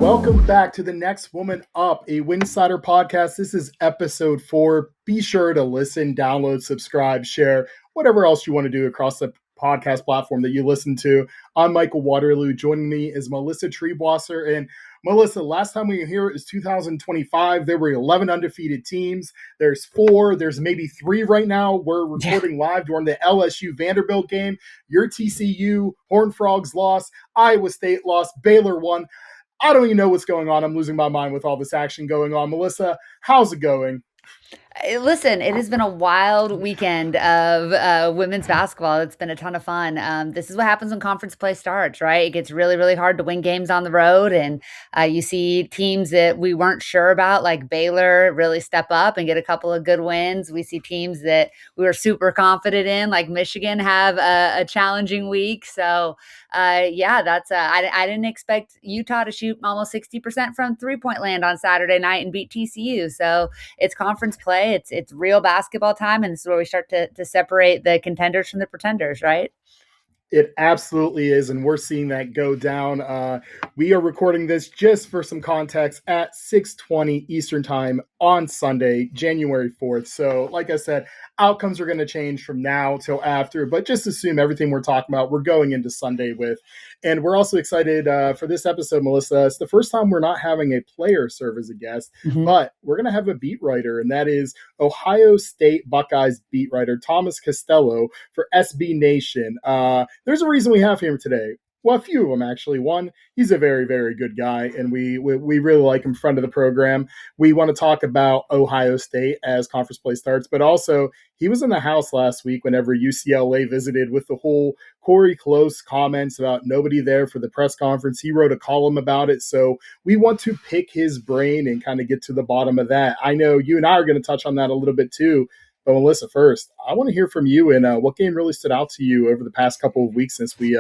Welcome back to the Next Woman Up, a Winsidr podcast. This is episode 4. Be sure to listen, download, subscribe, share, whatever else you want to do across the podcast platform that you listen to. I'm Michael Waterloo. Joining me is Melissa Treebwasser. And Melissa, last time we were here, it was 2025. There were 11 undefeated teams. There's 4. There's maybe 3 right now. We're recording live during the LSU Vanderbilt game. Your TCU, Horned Frogs lost. Iowa State lost. Baylor won. I don't even know what's going on. I'm losing my mind with all this action going on. Melissa, how's it going? Listen, it has been a wild weekend of women's basketball. It's been a ton of fun. This is what happens when conference play starts, right? It gets really, really hard to win games on the road. And you see teams that we weren't sure about, like Baylor, really step up and get a couple of good wins. We see teams that we were super confident in, like Michigan, have a challenging week. So, I didn't expect Utah to shoot almost 60% from three-point land on Saturday night and beat TCU. So it's conference play. It's real basketball time, and this is where we start to separate the contenders from the pretenders, right? It absolutely is, and we're seeing that go down. We are recording this, just for some context, at 6:20 Eastern Time on Sunday, January 4th. So, like I said, outcomes are going to change from now till after, but just assume everything we're talking about, we're going into Sunday with. And we're also excited for this episode, Melissa. It's the first time we're not having a player serve as a guest, but we're going to have a beat writer, and that is Ohio State Buckeyes beat writer Thomas Costello for SB Nation. There's a reason we have him today. Well, a few of them, actually. One, he's a very, very good guy, and we really like him friend of the program. We want to talk about Ohio State as conference play starts, but also he was in the house last week whenever UCLA visited with the whole Cori Close comments about nobody there for the press conference. He wrote a column about it, so we want to pick his brain and kind of get to the bottom of that. I know you and I are going to touch on that a little bit too. But Melissa, first, I want to hear from you, and what game really stood out to you over the past couple of weeks since we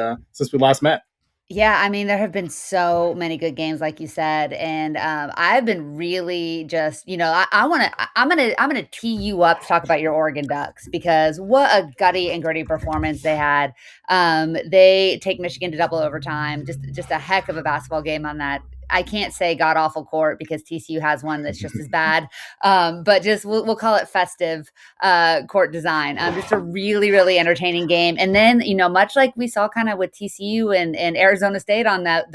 last met? Yeah, I mean, there have been so many good games, like you said, and I've been really just, I'm gonna tee you up to talk about your Oregon Ducks, because what a gutty and gritty performance they had. They take Michigan to double overtime, just a heck of a basketball game on that. I can't say god awful court because TCU has one that's just as bad, but just we'll call it festive court design. Just a really, really entertaining game. And then, much like we saw kind of with TCU and Arizona State on that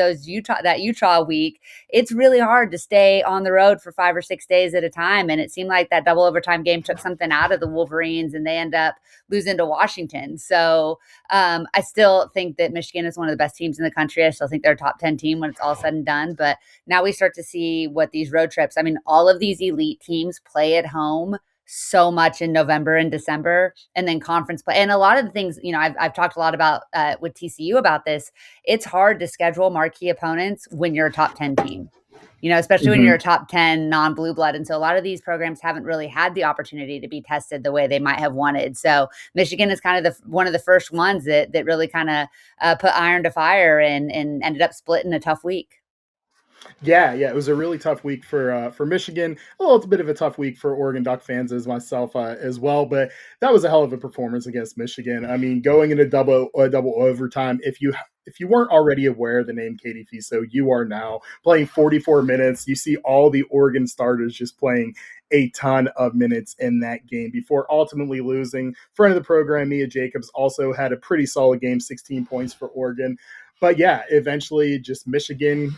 Utah week, it's really hard to stay on the road for 5 or 6 days at a time. And it seemed like that double overtime game took something out of the Wolverines, and they end up losing to Washington. So I still think that Michigan is one of the best teams in the country. I still think they're a top 10 team when it's all said and done. But now we start to see what these road trips, I mean, all of these elite teams play at home so much in November and December, and then conference play. And a lot of the things, I've talked a lot about with TCU about this. It's hard to schedule marquee opponents when you're a top 10 team, especially when you're a top 10 non-blue blood. And so a lot of these programs haven't really had the opportunity to be tested the way they might have wanted. So Michigan is kind of one of the first ones that really kind of put iron to fire and ended up splitting a tough week. Yeah, it was a really tough week for Michigan. Well, it's a bit of a tough week for Oregon Duck fans as myself as well. But that was a hell of a performance against Michigan. I mean, going into double overtime. If you weren't already aware of the name Katie Fiso, you are now. Playing 44 minutes. You see all the Oregon starters just playing a ton of minutes in that game before ultimately losing. Friend of the program, Mia Jacobs, also had a pretty solid game, 16 points for Oregon. But yeah, eventually just Michigan,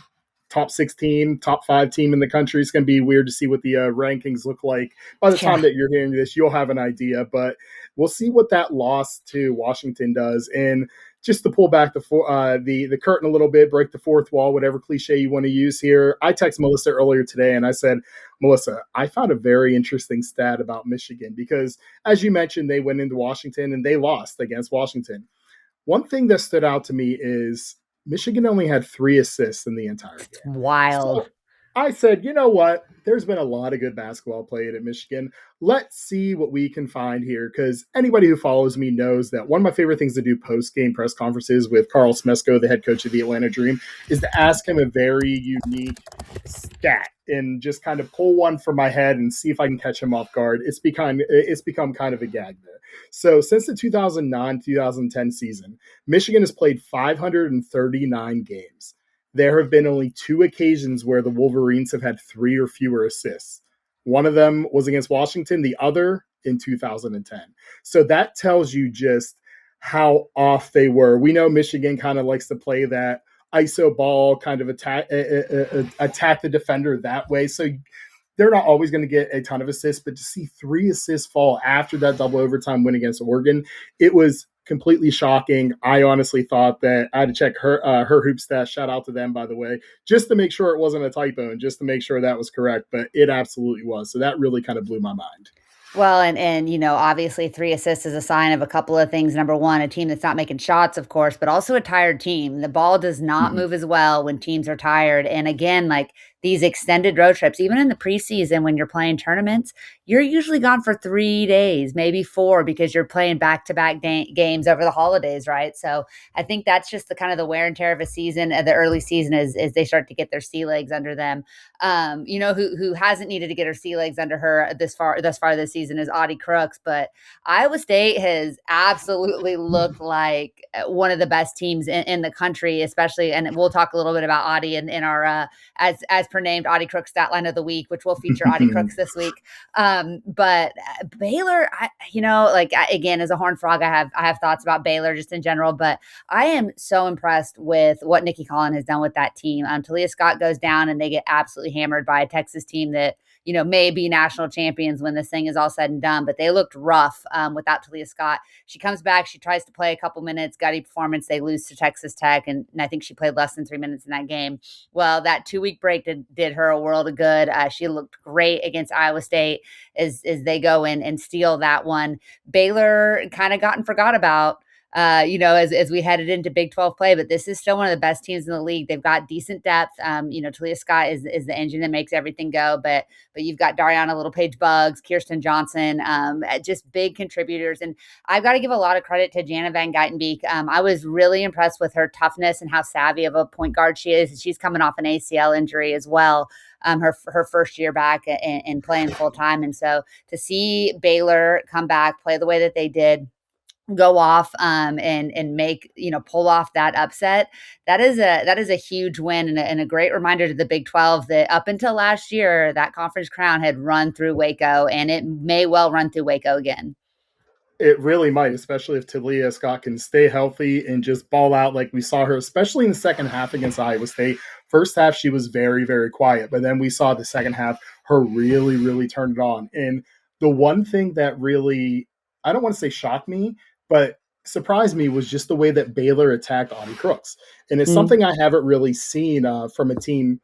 top 6 team, top 5 team in the country. It's going to be weird to see what the rankings look like. By the time that you're hearing this, you'll have an idea, but we'll see what that loss to Washington does. And just to pull back the curtain a little bit, break the fourth wall, whatever cliche you want to use here. I texted Melissa earlier today and I said, Melissa, I found a very interesting stat about Michigan because, as you mentioned, they went into Washington and they lost against Washington. One thing that stood out to me is Michigan only had 3 assists in the entire game. Wild. So I said, you know what? There's been a lot of good basketball played at Michigan. Let's see what we can find here, because anybody who follows me knows that one of my favorite things to do post-game press conferences with Carl Smesko, the head coach of the Atlanta Dream, is to ask him a very unique stat and just kind of pull one from my head and see if I can catch him off guard. It's become kind of a gag there. So since the 2009-2010 season, Michigan has played 539 games. there have been only 2 occasions where the Wolverines have had 3 or fewer assists. One of them was against Washington, the other in 2010. So that tells you just how off they were. We know Michigan kind of likes to play that ISO ball, kind of attack the defender that way. So they're not always going to get a ton of assists, but to see 3 assists fall after that double overtime win against Oregon, it was completely shocking. I honestly thought that I had to check her hoop stats. Shout out to them, by the way, just to make sure it wasn't a typo and just to make sure that was correct. But it absolutely was. So that really kind of blew my mind. Well, and obviously 3 assists is a sign of a couple of things. Number 1, a team that's not making shots, of course, but also a tired team. The ball does not move as well when teams are tired. And again, like these extended road trips, even in the preseason when you're playing tournaments, you're usually gone for 3 days, maybe 4, because you're playing back-to-back games over the holidays, right? So I think that's just the kind of the wear and tear of a season, the early season, as they start to get their sea legs under them. Who hasn't needed to get her sea legs under her thus far this season is Audie Crooks, but Iowa State has absolutely looked like one of the best teams in the country, especially, and we'll talk a little bit about Audie in our as per named Audie Crooks stat line of the week, which will feature Audie Crooks this week. But Baylor, again, as a Horned Frog, I have thoughts about Baylor just in general, but I am so impressed with what Nikki Collin has done with that team. Talia Scott goes down and they get absolutely hammered by a Texas team that, may be national champions when this thing is all said and done, but they looked rough without Talia Scott. She comes back, she tries to play a couple minutes, gutty performance, they lose to Texas Tech, and I think she played less than 3 minutes in that game. Well, that 2-week break did her a world of good. She looked great against Iowa State as they go in and steal that one. Baylor kind of got and forgot about as we headed into Big 12 play, but this is still one of the best teams in the league. They've got decent depth. Talia Scott is the engine that makes everything go, but you've got Dariana Littlepage Buggs, Kirsten Johnson, just big contributors. And I've got to give a lot of credit to Jana Van Geitenbeek. I was really impressed with her toughness and how savvy of a point guard she is. She's coming off an ACL injury as well. Her first year back and playing full time. And so to see Baylor come back, play the way that they did, go off and make, pull off that upset, that is a huge win and a great reminder to the Big 12 that up until last year, that conference crown had run through Waco, and it may well run through Waco again. It really might, especially if Talia Scott can stay healthy and just ball out like we saw her, especially in the second half against Iowa State. First half, she was very, very quiet, but then we saw the second half, her really, really turned it on. And the one thing that really, I don't want to say shocked me, but surprised me was just the way that Baylor attacked Audie Crooks. And it's something I haven't really seen from a team.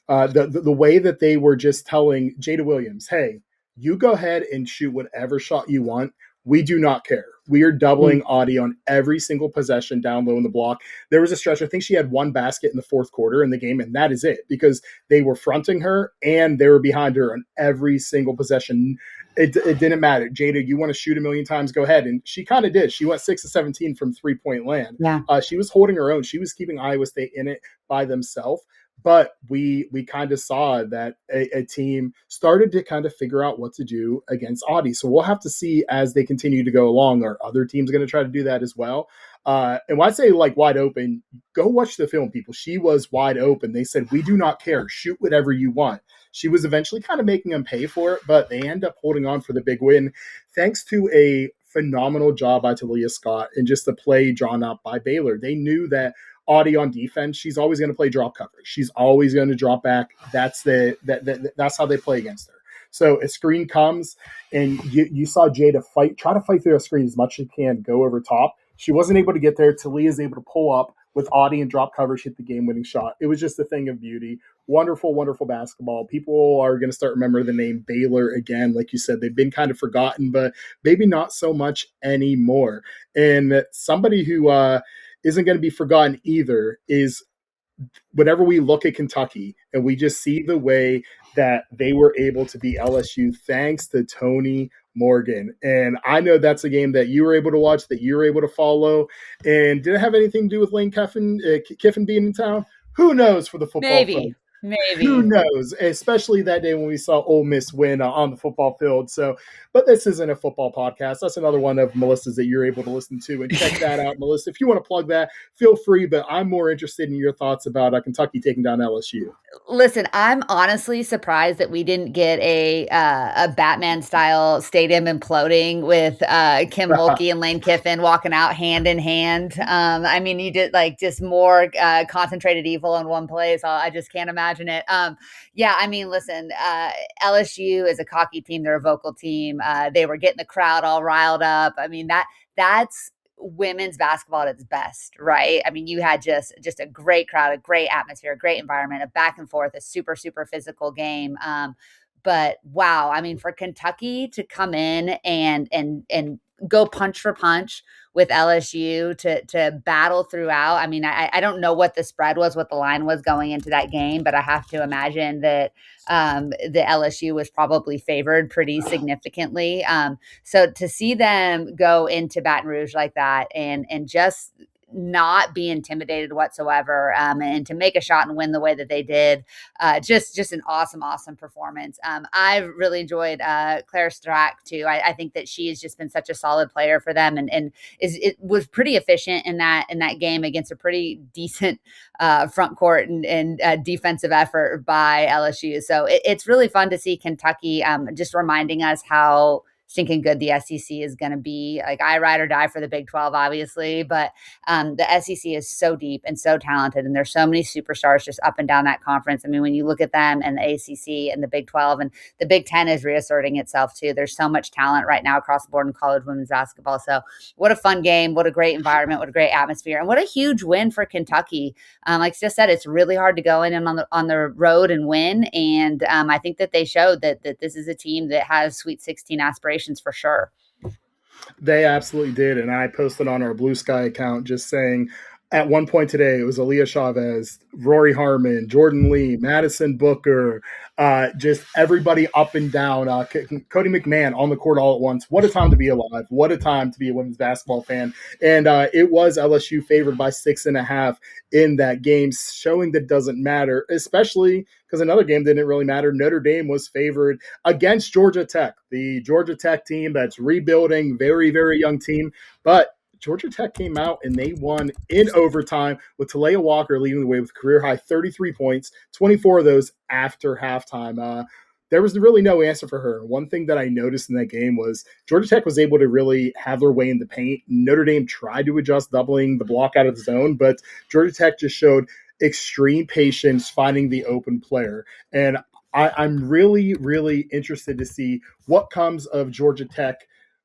The way that they were just telling Jada Williams, hey, you go ahead and shoot whatever shot you want. We do not care. We are doubling Audie on every single possession down low in the block. There was a stretch, I think she had 1 basket in the fourth quarter in the game, and that is it, because they were fronting her and they were behind her on every single possession. It didn't matter. Jada, you want to shoot a million times, go ahead. And she kind of did. She went 6 of 17 from 3-point land. Yeah. She was holding her own. She was keeping Iowa State in it by themselves. But we kind of saw that a team started to kind of figure out what to do against Audie. So we'll have to see as they continue to go along. Are other teams going to try to do that as well? And when I say like wide open, go watch the film, people. She was wide open. They said, we do not care. Shoot whatever you want. She was eventually kind of making them pay for it, but they end up holding on for the big win thanks to a phenomenal job by Talia Scott and just the play drawn up by Baylor. They knew that Audie on defense, she's always going to play drop coverage. She's always going to drop back. That's how they play against her. So a screen comes and you saw Jada try to fight through a screen as much as she can, go over top. She wasn't able to get there. Talia is able to pull up with Audie and drop coverage, hit the game-winning shot. It was just a thing of beauty. Wonderful, wonderful basketball. People are going to start remembering the name Baylor again. Like you said, they've been kind of forgotten, but maybe not so much anymore. And somebody who isn't going to be forgotten either is whenever we look at Kentucky and we just see the way that they were able to beat LSU thanks to Tony Morgan. And I know that's a game that you were able to watch, that you were able to follow. And did it have anything to do with Lane Kiffin being in town? Who knows for the football Maybe. front? Who Maybe. knows? Especially that day when we saw Ole Miss win on the football field. So, but this isn't a football podcast. That's another one of Melissa's that you're able to listen to and check that out, Melissa. If you want to plug that, feel free. But I'm more interested in your thoughts about Kentucky taking down LSU. Listen, I'm honestly surprised that we didn't get a Batman style stadium imploding with Kim Mulkey and Lane Kiffin walking out hand in hand. I mean, you did like just more concentrated evil in one place. I just can't imagine it. Yeah, I mean, listen, LSU is a cocky team. They're a vocal team. They were getting the crowd all riled up. I mean, that's women's basketball at its best, right? I mean, you had just a great crowd, a great atmosphere, a great environment, a back and forth, a super super physical game. But wow, I mean, for Kentucky to come in and go punch for punch with LSU to battle throughout. I mean, I don't know what the spread was, what the line was going into that game, but I have to imagine that the LSU was probably favored pretty significantly. So to see them go into Baton Rouge like that and just not be intimidated whatsoever, and to make a shot and win the way that they did, just an awesome performance. I've really enjoyed Claire Strack too. I think that she has just been such a solid player for them, and it was pretty efficient in that game against a pretty decent front court and defensive effort by LSU. So it's really fun to see Kentucky just reminding us how stinking good the SEC is going to be. Like, I ride or die for the Big 12, obviously, but the SEC is so deep and so talented, and there's so many superstars just up and down that conference. I mean, when you look at them and the ACC and the Big 12, and the Big 10 is reasserting itself too. There's so much talent right now across the board in college women's basketball. So what a fun game, what a great environment, what a great atmosphere, and what a huge win for Kentucky. Like I just said, it's really hard to go in and on the road and win, and I think that they showed that this is a team that has Sweet 16 aspirations for sure. They absolutely did. And I posted on our Blue Sky account just saying at one point today, it was Aaliyah Chavez, Rory Harmon, Jordan Lee, Madison Booker, just everybody up and down. Cody McMahon on the court all at once. What a time to be alive. What a time to be a women's basketball fan. And it was LSU favored by 6.5 in that game, showing that doesn't matter, especially because another game didn't really matter. Notre Dame was favored against Georgia Tech, the Georgia Tech team that's rebuilding, very, very young team. But Georgia Tech came out and they won in overtime with Talia Walker leading the way with career high 33 points, 24 of those after halftime. There was really no answer for her. One thing that I noticed in that game was Georgia Tech was able to really have their way in the paint. Notre Dame tried to adjust, doubling the block out of the zone, but Georgia Tech just showed extreme patience finding the open player. And I'm really, really interested to see what comes of Georgia Tech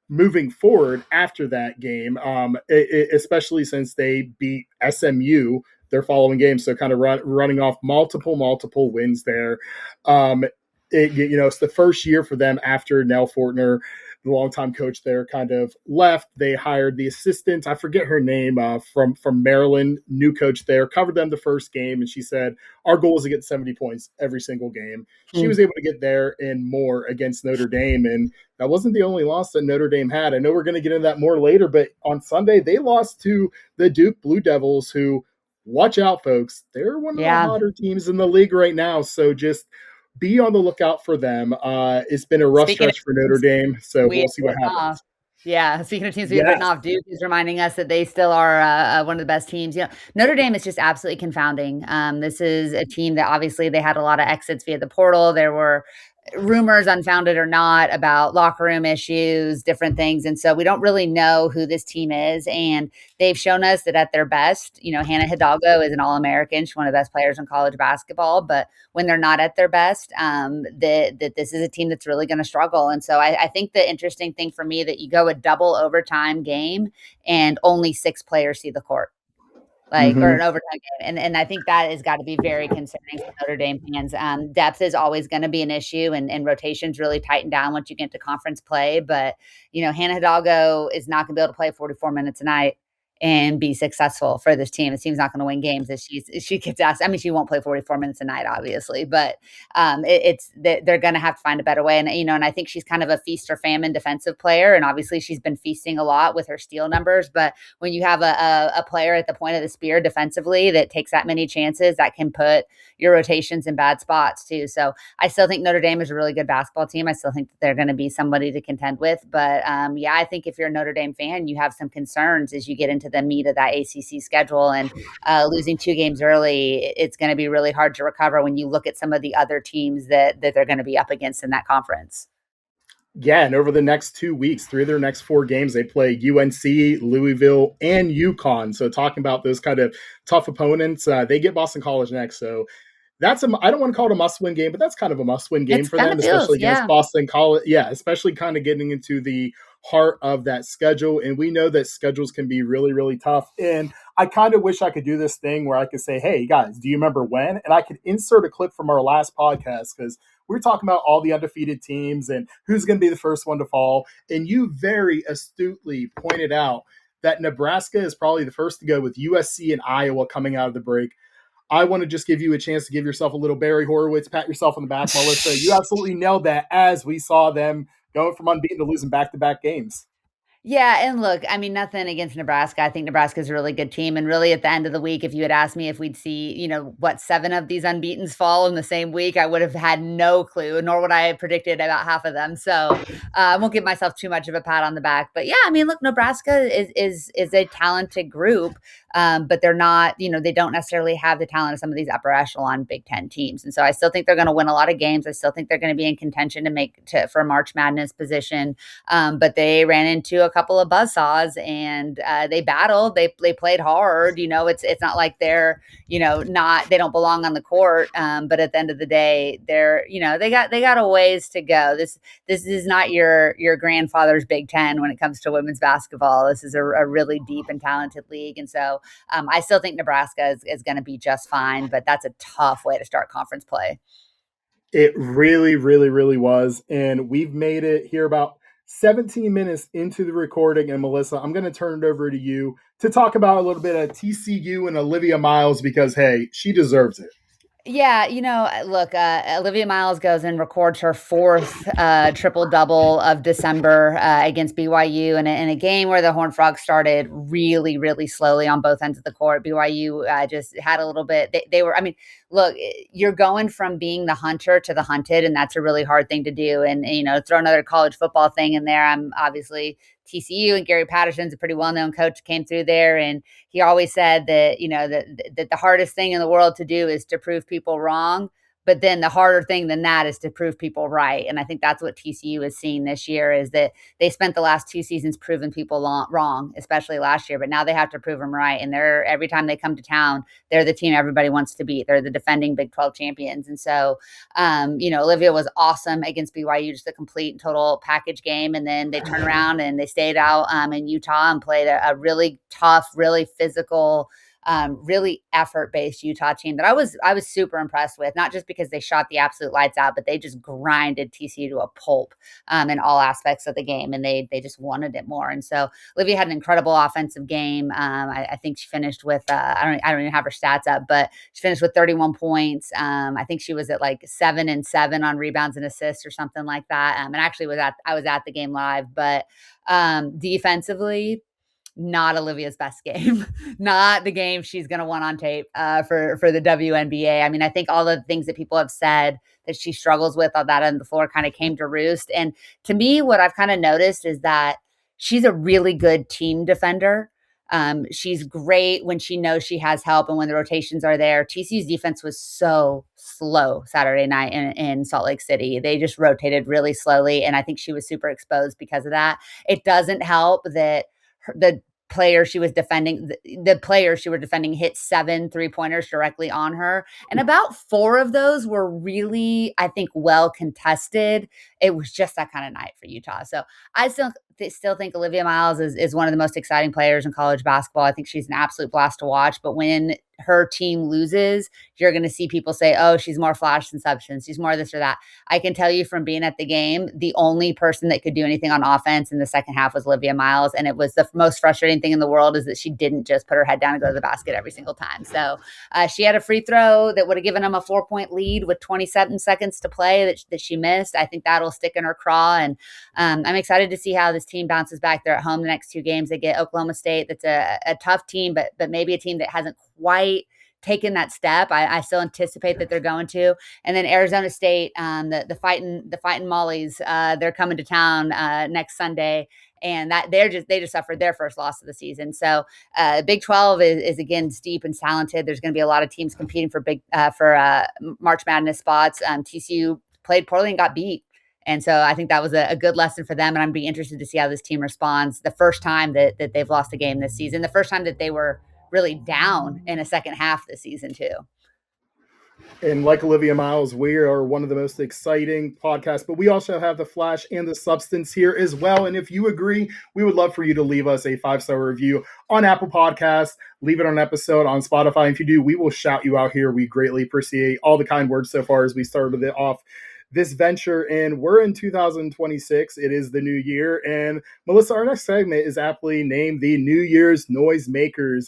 moving forward after that game, especially since they beat SMU their following game. So kind of running off multiple wins there. It's the first year for them after Nell Fortner, the longtime coach there, kind of left. They hired the assistant, I forget her name, from Maryland, new coach there, covered them the first game, and she said, our goal is to get 70 points every single game. She was able to get there and more against Notre Dame, and that wasn't the only loss that Notre Dame had. I know we're going to get into that more later, but on Sunday, they lost to the Duke Blue Devils, who, watch out, folks, they're one of the hotter teams in the league right now, so just be on the lookout for them. It's been a rough stretch for Notre Dame, so we'll see what happens. Yeah, speaking of teams we've written off, Duke is reminding us that they still are one of the best teams. Notre Dame is just absolutely confounding. This is a team that obviously they had a lot of exits via the portal. There were rumors, unfounded or not, about locker room issues, different things. And so we don't really know who this team is. And they've shown us that at their best, Hannah Hidalgo is an All-American. She's one of the best players in college basketball. But when they're not at their best, that this is a team that's really going to struggle. And so I think the interesting thing for me that you go a double overtime game and only 6 players see the court. Or an overtime game. And I think that has got to be very concerning for Notre Dame fans. Depth is always going to be an issue, and rotations really tighten down once you get to conference play. But, Hannah Hidalgo is not going to be able to play 44 minutes a night. and be successful for this team. This team's not going to win games if she gets asked. I mean, she won't play 44 minutes a night, obviously, but they're going to have to find a better way. And and I think she's kind of a feast or famine defensive player, and obviously she's been feasting a lot with her steal numbers. But when you have a player at the point of the spear defensively that takes that many chances, that can put your rotations in bad spots too. So I still think Notre Dame is a really good basketball team. I still think that they're going to be somebody to contend with. But yeah, I think if you're a Notre Dame fan, you have some concerns as you get into the meat of that ACC schedule, and losing 2 games early, it's going to be really hard to recover when you look at some of the other teams that they're going to be up against in that conference. Yeah, and over the next 2 weeks, 3 of their next 4 games, they play UNC, Louisville, and UConn. So talking about those kind of tough opponents, they get Boston College next. So that's I don't want to call it a must-win game, but that's kind of a must-win game for them, especially against Boston College. Yeah, especially kind of getting into the heart of that schedule. And we know that schedules can be really, really tough. And I kind of wish I could do this thing where I could say, hey, guys, do you remember when? And I could insert a clip from our last podcast because we're talking about all the undefeated teams and who's going to be the first one to fall. And you very astutely pointed out that Nebraska is probably the first to go with USC and Iowa coming out of the break. I want to just give you a chance to give yourself a little Barry Horowitz, pat yourself on the back, Melissa. You absolutely nailed that as we saw them going from unbeaten to losing back-to-back games. Yeah, and look, I mean, nothing against Nebraska. I think Nebraska's a really good team, and really at the end of the week, if you had asked me if we'd see, 7 of these unbeatens fall in the same week, I would have had no clue, nor would I have predicted about half of them. So I won't give myself too much of a pat on the back. But yeah, I mean, look, Nebraska is a talented group, but they're not, they don't necessarily have the talent of some of these upper echelon Big Ten teams. And so I still think they're going to win a lot of games. I still think they're going to be in contention for a March Madness position. But they ran into a couple of buzzsaws and they battled. They played hard. It's not like they're they don't belong on the court. But at the end of the day, they got a ways to go. This is not your grandfather's Big Ten when it comes to women's basketball. This is a really deep and talented league, and so I still think Nebraska is going to be just fine. But that's a tough way to start conference play. It really, really, really was, and we've made it here about 17 minutes into the recording. And Melissa, I'm going to turn it over to you to talk about a little bit of TCU and Olivia Miles because, hey, she deserves it. Yeah, look, Olivia Miles goes and records her 4th triple-double of December against BYU in a game where the Horned Frogs started really, really slowly on both ends of the court. BYU just had a little bit – they were – I mean, look, you're going from being the hunter to the hunted, and that's a really hard thing to do. And, throw another college football thing in there. I'm obviously – TCU, and Gary Patterson's a pretty well-known coach, came through there, and he always said that that the hardest thing in the world to do is to prove people wrong. But then the harder thing than that is to prove people right. And I think that's what TCU is seeing this year is that they spent the last 2 seasons proving people wrong, especially last year. But now they have to prove them right. And every time they come to town, they're the team everybody wants to beat. They're the defending Big 12 champions. And so, Olivia was awesome against BYU, just a complete and total package game. And then they turned around and they stayed out in Utah and played a really tough, really physical, really effort-based Utah team that I was super impressed with, not just because they shot the absolute lights out, but they just grinded TCU to a pulp in all aspects of the game, and they just wanted it more. And so Olivia had an incredible offensive game. I think she finished with I don't even have her stats up, but she finished with 31 points. I think she was at like 7 and 7 on rebounds and assists or something like that. And actually I was at the game live, but defensively, not Olivia's best game, not the game she's going to want on tape for the WNBA. I mean, I think all the things that people have said that she struggles with on that end of the floor kind of came to roost. And to me, what I've kind of noticed is that she's a really good team defender. She's great when she knows she has help and when the rotations are there. TCU's defense was so slow Saturday night in Salt Lake City. They just rotated really slowly, and I think she was super exposed because of that. It doesn't help that the player she was defending hit 7 3-pointers directly on her, and about 4 of those were really, I think, well contested. It was just that kind of night for Utah. So I still still think Olivia Miles is one of the most exciting players in college basketball. I think she's an absolute blast to watch. But when her team loses, you're going to see people say, oh, she's more flash than substance. She's more this or that. I can tell you from being at the game, the only person that could do anything on offense in the second half was Olivia Miles. And it was the most frustrating thing in the world is that she didn't just put her head down and go to the basket every single time. So she had a free throw that would have given them a 4-point lead with 27 seconds to play that she missed. I think that'll stick in her craw. And I'm excited to see how this team bounces back. They're at home the next 2 games. They get Oklahoma State. That's a tough team, but maybe a team that hasn't quite taken that step. I still anticipate that they're going to. And then Arizona State, the fighting Mollies, they're coming to town next Sunday. And that they just suffered their first loss of the season. So Big 12 is again steep and talented. There's going to be a lot of teams competing for March Madness spots. TCU played poorly and got beat. And so I think that was a good lesson for them. And I'm be interested to see how this team responds the first time that they've lost a game this season, the first time that they were really down in a second half this season too. And like Olivia Miles, we are one of the most exciting podcasts, but we also have the flash and the substance here as well. And if you agree, we would love for you to leave us a 5-star review on Apple Podcasts, leave it on an episode on Spotify. If you do, we will shout you out here. We greatly appreciate all the kind words so far as we started it off this venture, and we're in 2026. It is the new year, and Melissa, our next segment is aptly named the New Year's Noisemakers.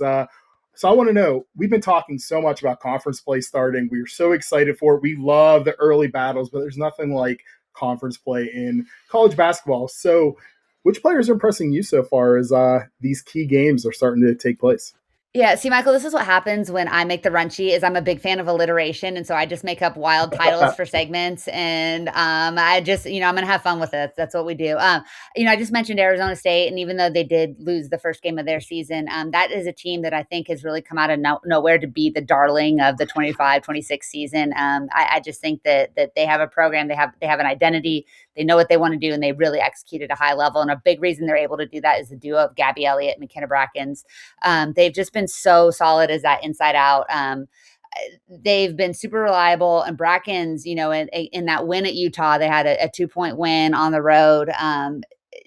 So I want to know, we've been talking so much about conference play starting. We're so excited for it. We love the early battles, but there's nothing like conference play in college basketball. So which players are impressing you so far as these key games are starting to take place? Yeah, see, Michael, this is what happens when I make the run sheet is I'm a big fan of alliteration. And so I just make up wild titles for segments. And I just, I'm going to have fun with it. That's what we do. I just mentioned Arizona State. And even though they did lose the first game of their season, that is a team that I think has really come out of nowhere to be the darling of the 25-26 season. I just think that they have a program, they have an identity, they know what they want to do, and they really execute at a high level. And a big reason they're able to do that is the duo of Gabby Elliott and McKenna Brackens. They've just been so solid as that inside out. They've been super reliable, and Brackens, in that win at Utah, they had a 2-point win on the road.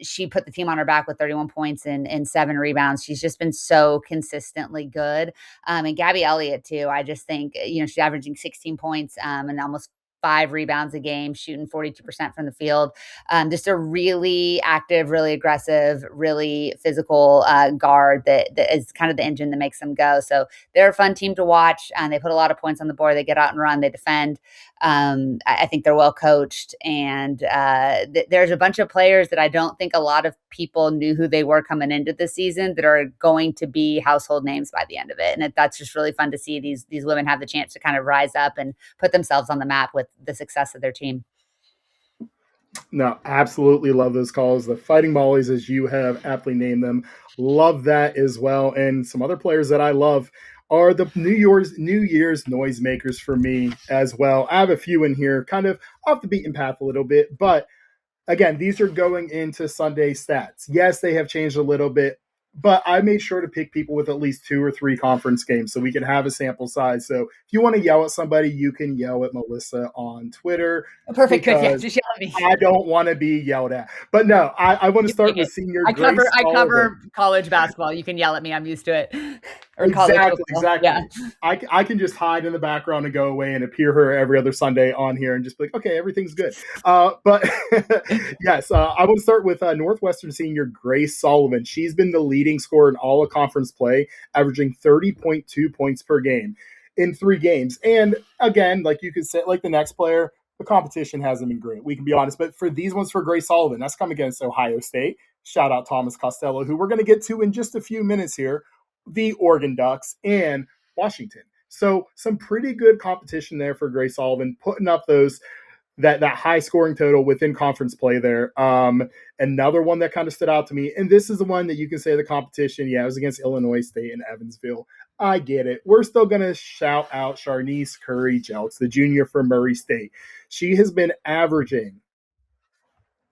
She put the team on her back with 31 points and 7 rebounds. She's just been so consistently good. And Gabby Elliott too. I just think, she's averaging 16 points and almost 5 rebounds a game, shooting 42% from the field. Just a really active, really aggressive, really physical guard that is kind of the engine that makes them go. So they're a fun team to watch. They put a lot of points on the board. They get out and run. They defend. I think they're well coached. And there's a bunch of players that I don't think a lot of people knew who they were coming into the season that are going to be household names by the end of it. And that's just really fun to see these women have the chance to kind of rise up and put themselves on the map with the success of their team. No, absolutely love those calls. The Fighting Mollies, as you have aptly named them, love that as well. And some other players that I love are the New Year's noisemakers for me as well. I have a few in here, kind of off the beaten path a little bit, but again, these are going into Sunday stats. Yes, they have changed a little bit, but I made sure to pick people with at least 2 or 3 conference games so we can have a sample size. So if you want to yell at somebody, you can yell at Melissa on Twitter. Perfect. Yeah, just yell at me. I don't want to be yelled at. But no, I want to start with senior Grace I cover college basketball. You can yell at me. I'm used to it. Or exactly. Yeah. I can just hide in the background and go away and appear here every other Sunday on here and just be like, okay, everything's good. But yes, I want to start with Northwestern senior Grace Sullivan. She's been the leading scorer in all of conference play, averaging 30.2 points per game in 3 games. And again, like you could say, like the next player, the competition hasn't been great. We can be honest. But for these ones for Grace Sullivan, that's come against Ohio State. Shout out Thomas Costello, who we're going to get to in just a few minutes here. The Oregon Ducks, and Washington. So some pretty good competition there for Grace Sullivan, putting up that high scoring total within conference play there. Another one that kind of stood out to me, and this is the one that you can say the competition, it was against Illinois State and Evansville. I get it. We're still going to shout out Charnice Curry-Jelks, the junior from Murray State. She has been averaging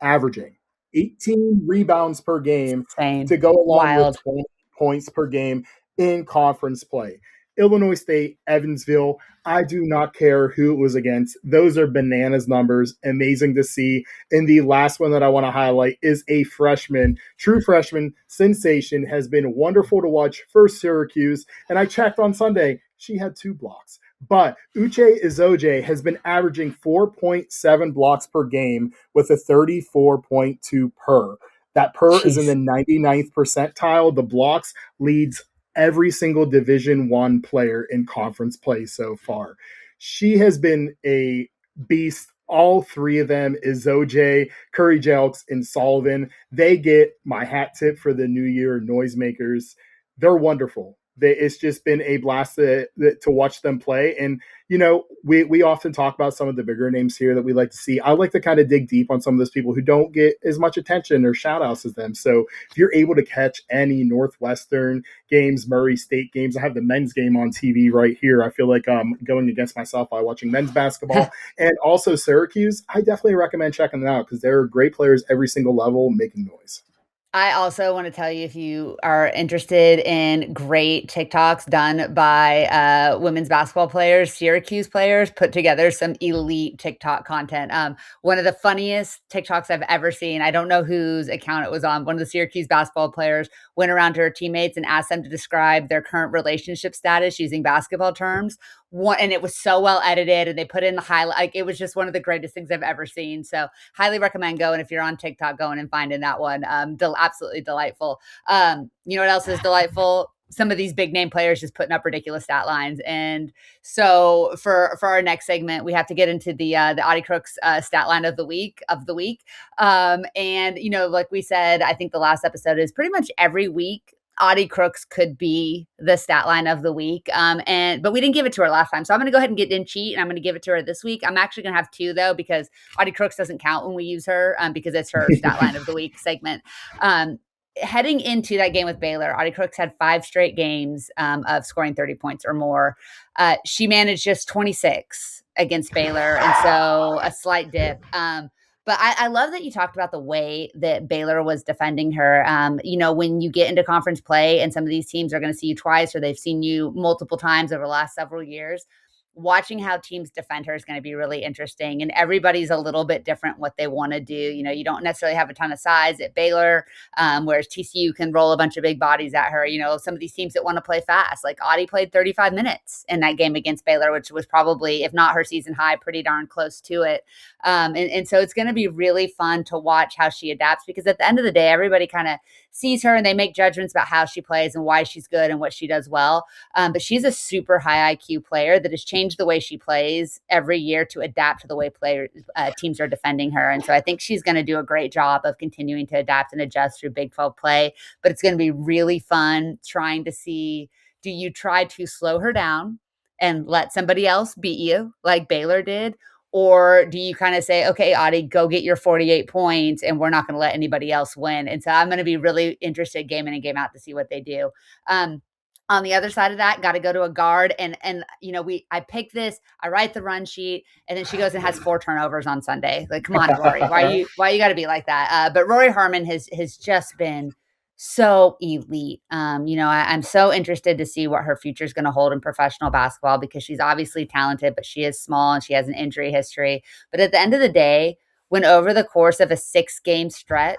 18 rebounds per game to go along with 20 points per game in conference play. Illinois State, Evansville. I do not care who it was against. Those are bananas numbers. Amazing to see. And the last one that I want to highlight is a freshman, true freshman sensation, has been wonderful to watch for Syracuse. And I checked on Sunday, she had 2 blocks. But Uche Izoje has been averaging 4.7 blocks per game with a 34.2 per. That per is in the Jeez. 99th percentile. The blocks leads every single Division One player in conference play so far. She has been a beast. All 3 of them, Izoje, Curry Jelks, and Sullivan, they get my hat tip for the New Year noisemakers. They're wonderful. It's just been a blast to watch them play. And, we often talk about some of the bigger names here that we like to see. I like to kind of dig deep on some of those people who don't get as much attention or shout outs as them. So if you're able to catch any Northwestern games, Murray State games, I have the men's game on TV right here. I feel like I'm going against myself by watching men's basketball. And also Syracuse, I definitely recommend checking them out because they're great players every single level making noise. I also want to tell you, if you are interested in great TikToks done by women's basketball players, Syracuse players put together some elite TikTok content. One of the funniest TikToks I've ever seen, I don't know whose account it was on, one of the Syracuse basketball players went around to her teammates and asked them to describe their current relationship status using basketball terms. And it was so well edited, and they put in the highlight. Like, it was just one of the greatest things I've ever seen. So highly recommend going, if you're on TikTok, going and finding that one. Absolutely delightful. You know what else is delightful? Some of these big name players just putting up ridiculous stat lines. And so for our next segment, we have to get into the Audie Crooks stat line of the week. And like we said, I think the last episode is pretty much every week Audie Crooks could be the stat line of the week. But we didn't give it to her last time. So I'm going to go ahead and get in cheat, and I'm going to give it to her this week. I'm actually going to have 2 though, because Audie Crooks doesn't count when we use her, because it's her stat line of the week segment. Heading into that game with Baylor, Audie Crooks had 5 straight games of scoring 30 points or more. She managed just 26 against Baylor, and so a slight dip. But I love that you talked about the way that Baylor was defending her. When you get into conference play and some of these teams are going to see you twice, or they've seen you multiple times over the last several years, watching how teams defend her is going to be really interesting. And everybody's a little bit different what they want to do. You don't necessarily have a ton of size at Baylor, whereas TCU can roll a bunch of big bodies at her. Some of these teams that want to play fast, like Audie played 35 minutes in that game against Baylor, which was probably, if not her season high, pretty darn close to it. And so it's going to be really fun to watch how she adapts, because at the end of the day, everybody kind of sees her and they make judgments about how she plays and why she's good and what she does well. But she's a super high IQ player that has changed the way she plays every year to adapt to the way teams are defending her. And so I think she's going to do a great job of continuing to adapt and adjust through Big 12 play. But it's going to be really fun trying to see, do you try to slow her down and let somebody else beat you like Baylor did? Or do you kind of say, okay, Audie, go get your 48 points and we're not going to let anybody else win? And so I'm going to be really interested game in and game out to see what they do. On the other side of that, got to go to a guard. And I pick this, I write the run sheet, and then she goes and has 4 turnovers on Sunday. Like, come on, Rory, why you got to be like that? But Rory Harmon has just been so elite. I'm so interested to see what her future is going to hold in professional basketball, because she's obviously talented, but she is small and she has an injury history. But at the end of the day, when over the course of a 6-game stretch,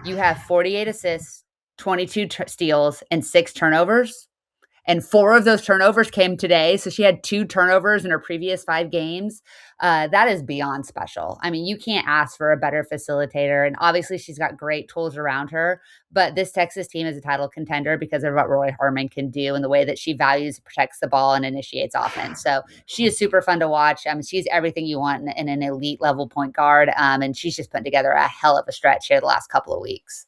you have 48 assists, 22 steals, and 6 turnovers, and 4 of those turnovers came today. So she had 2 turnovers in her previous 5 games. That is beyond special. I mean, you can't ask for a better facilitator. And obviously she's got great tools around her, but this Texas team is a title contender because of what Roy Harmon can do and the way that she values, protects the ball, and initiates offense. So she is super fun to watch. I mean, she's everything you want in an elite level point guard. And she's just putting together a hell of a stretch here the last couple of weeks.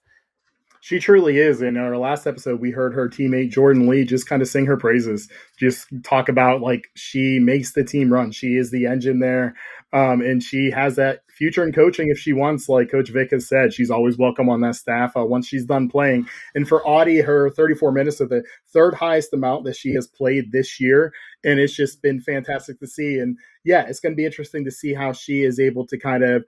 She truly is. In our last episode, we heard her teammate Jordan Lee just kind of sing her praises, just talk about like she makes the team run. She is the engine there. And she has that future in coaching if she wants. Like Coach Vic has said, she's always welcome on that staff once she's done playing. And for Audie, her 34 minutes are the 3rd highest amount that she has played this year. And it's just been fantastic to see. And yeah, it's going to be interesting to see how she is able to kind of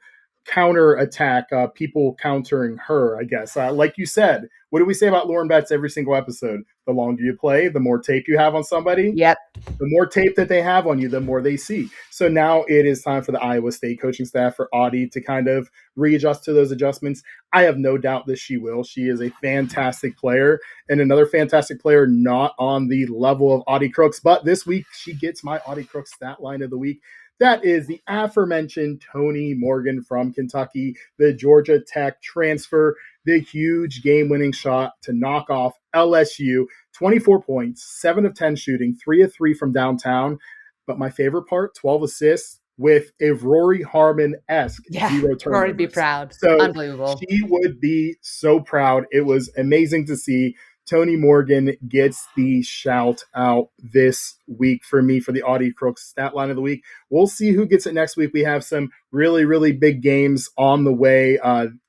counter attack people countering her, I guess. Like you said, what do we say about Lauren Betts every single episode? The longer you play, the more tape you have on somebody. Yep. The more tape that they have on you, the more they see. So now it is time for the Iowa State coaching staff, for Audie, to kind of readjust to those adjustments. I have no doubt that she will. She is a fantastic player, and another fantastic player not on the level of Audie Crooks. But this week, she gets my Audie Crooks stat line of the week. That is the aforementioned Tony Morgan from Kentucky, the Georgia Tech transfer, the huge game-winning shot to knock off LSU. 24 points, 7 of 10 shooting, 3 of 3 from downtown. But my favorite part, 12 assists with a Rory Harmon-esque 0 turnovers. Rory would be proud. So unbelievable. She would be so proud. It was amazing to see. Tony Morgan gets the shout out this week for me for the Audie Crooks stat line of the week. We'll see who gets it next week. We have some really, really big games on the way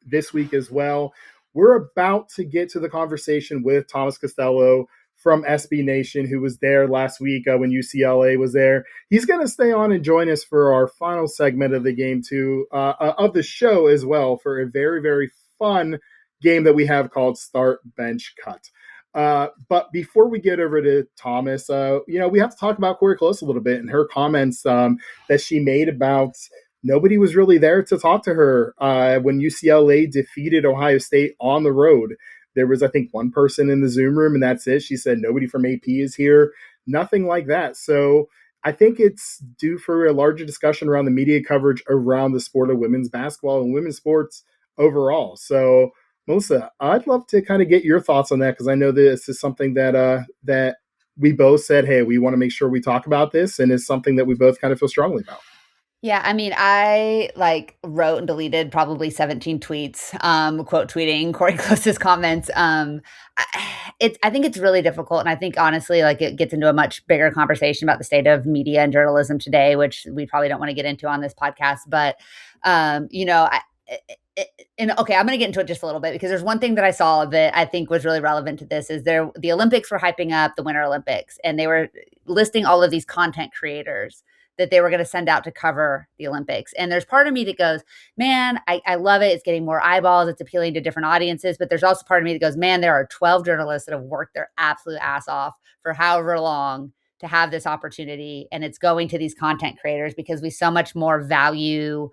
this week as well. We're about to get to the conversation with Thomas Costello from SB Nation, who was there last week when UCLA was there. He's going to stay on and join us for our final segment of the game of the show as well, for a very, very fun game that we have called Start, Bench, Cut. But before we get over to Thomas, we have to talk about Cori Close a little bit and her comments that she made about nobody was really there to talk to her when UCLA defeated Ohio State on the road. There was, I think, one person in the Zoom room, and that's it. She said nobody from AP is here, nothing like that. So I think it's due for a larger discussion around the media coverage around the sport of women's basketball and women's sports overall. So Melissa, I'd love to kind of get your thoughts on that, because I know this is something that we both said, hey, we want to make sure we talk about this, and it's something that we both kind of feel strongly about. Yeah, I mean, I wrote and deleted probably 17 tweets, quote tweeting Cori Close's comments. I think it's really difficult, and I think honestly, it gets into a much bigger conversation about the state of media and journalism today, which we probably don't want to get into on this podcast. But I'm going to get into it just a little bit, because there's one thing that I saw that I think was really relevant to this. Is the Olympics were hyping up the Winter Olympics, and they were listing all of these content creators that they were going to send out to cover the Olympics. And there's part of me that goes, man, I love it. It's getting more eyeballs. It's appealing to different audiences. But there's also part of me that goes, man, there are 12 journalists that have worked their absolute ass off for however long to have this opportunity. And it's going to these content creators, because we so much more value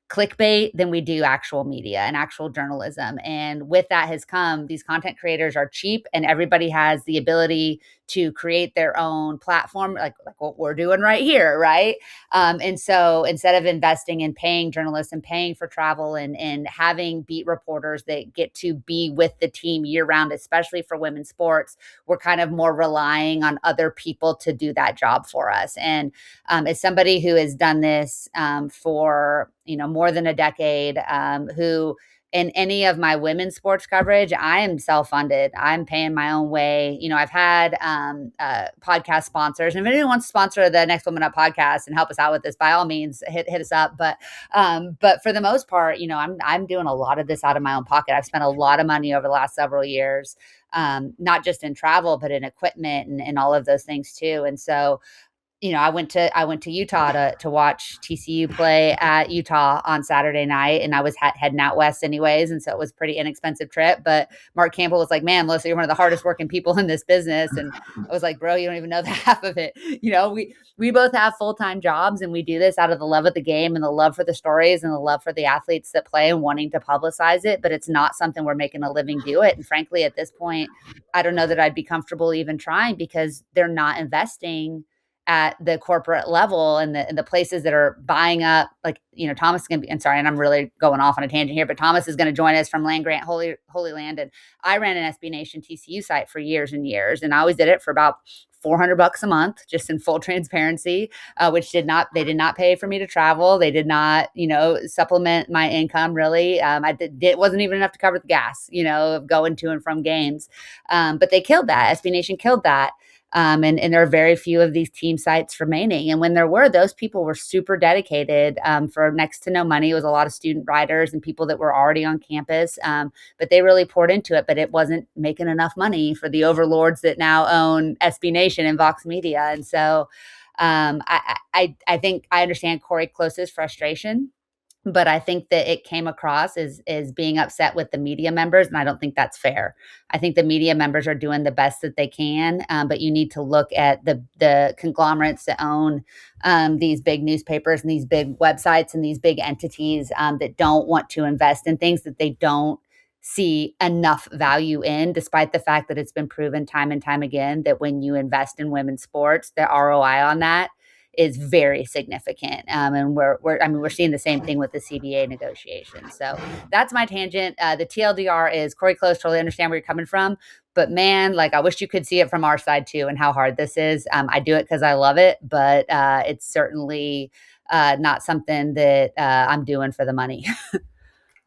clickbait than we do actual media and actual journalism. And with that has come, these content creators are cheap, and everybody has the ability to create their own platform, like what we're doing right here, right? And so instead of investing in paying journalists and paying for travel and having beat reporters that get to be with the team year round, especially for women's sports, we're kind of more relying on other people to do that job for us. And as somebody who has done this for more than a decade, who in any of my women's sports coverage, I am self-funded. I'm paying my own way. I've had podcast sponsors, and if anyone wants to sponsor the Next Woman Up podcast and help us out with this, by all means, hit us up. But for the most part, I'm doing a lot of this out of my own pocket. I've spent a lot of money over the last several years, not just in travel, but in equipment and all of those things too. And so, I went to Utah to watch TCU play at Utah on Saturday night, and I was heading out west anyways, and so it was a pretty inexpensive trip. But Mark Campbell was like, "Man, Melissa, you're one of the hardest working people in this business," and I was like, "Bro, you don't even know the half of it." We both have full-time jobs, and we do this out of the love of the game and the love for the stories and the love for the athletes that play and wanting to publicize it. But it's not something we're making a living do it. And frankly, at this point, I don't know that I'd be comfortable even trying, because they're not investing at the corporate level and the places that are buying up, Thomas is going to be, and sorry, and I'm really going off on a tangent here, but Thomas is going to join us from Land Grant Holy Land. And I ran an SB Nation TCU site for years and years. And I always did it for about $400 a month, just in full transparency, which they did not pay for me to travel. They did not, supplement my income really. It wasn't even enough to cover the gas, of going to and from games. But they killed that. SB Nation killed that. And there are very few of these team sites remaining. And when there were, those people were super dedicated for next to no money. It was a lot of student writers and people that were already on campus, but they really poured into it. But it wasn't making enough money for the overlords that now own SB Nation and Vox Media. And so I think I understand Cori Close's frustration. but I think that it came across as being upset with the media members, and I don't think that's fair. I think the media members are doing the best that they can, but you need to look at the conglomerates that own these big newspapers and these big websites and these big entities that don't want to invest in things that they don't see enough value in, despite the fact that it's been proven time and time again that when you invest in women's sports, the ROI on that is very significant. And we're seeing the same thing with the CBA negotiations. So that's my tangent. The TLDR is Cori Close. Totally understand where you're coming from, but man, like I wish you could see it from our side too, and how hard this is. I do it because I love it, but it's certainly not something that I'm doing for the money.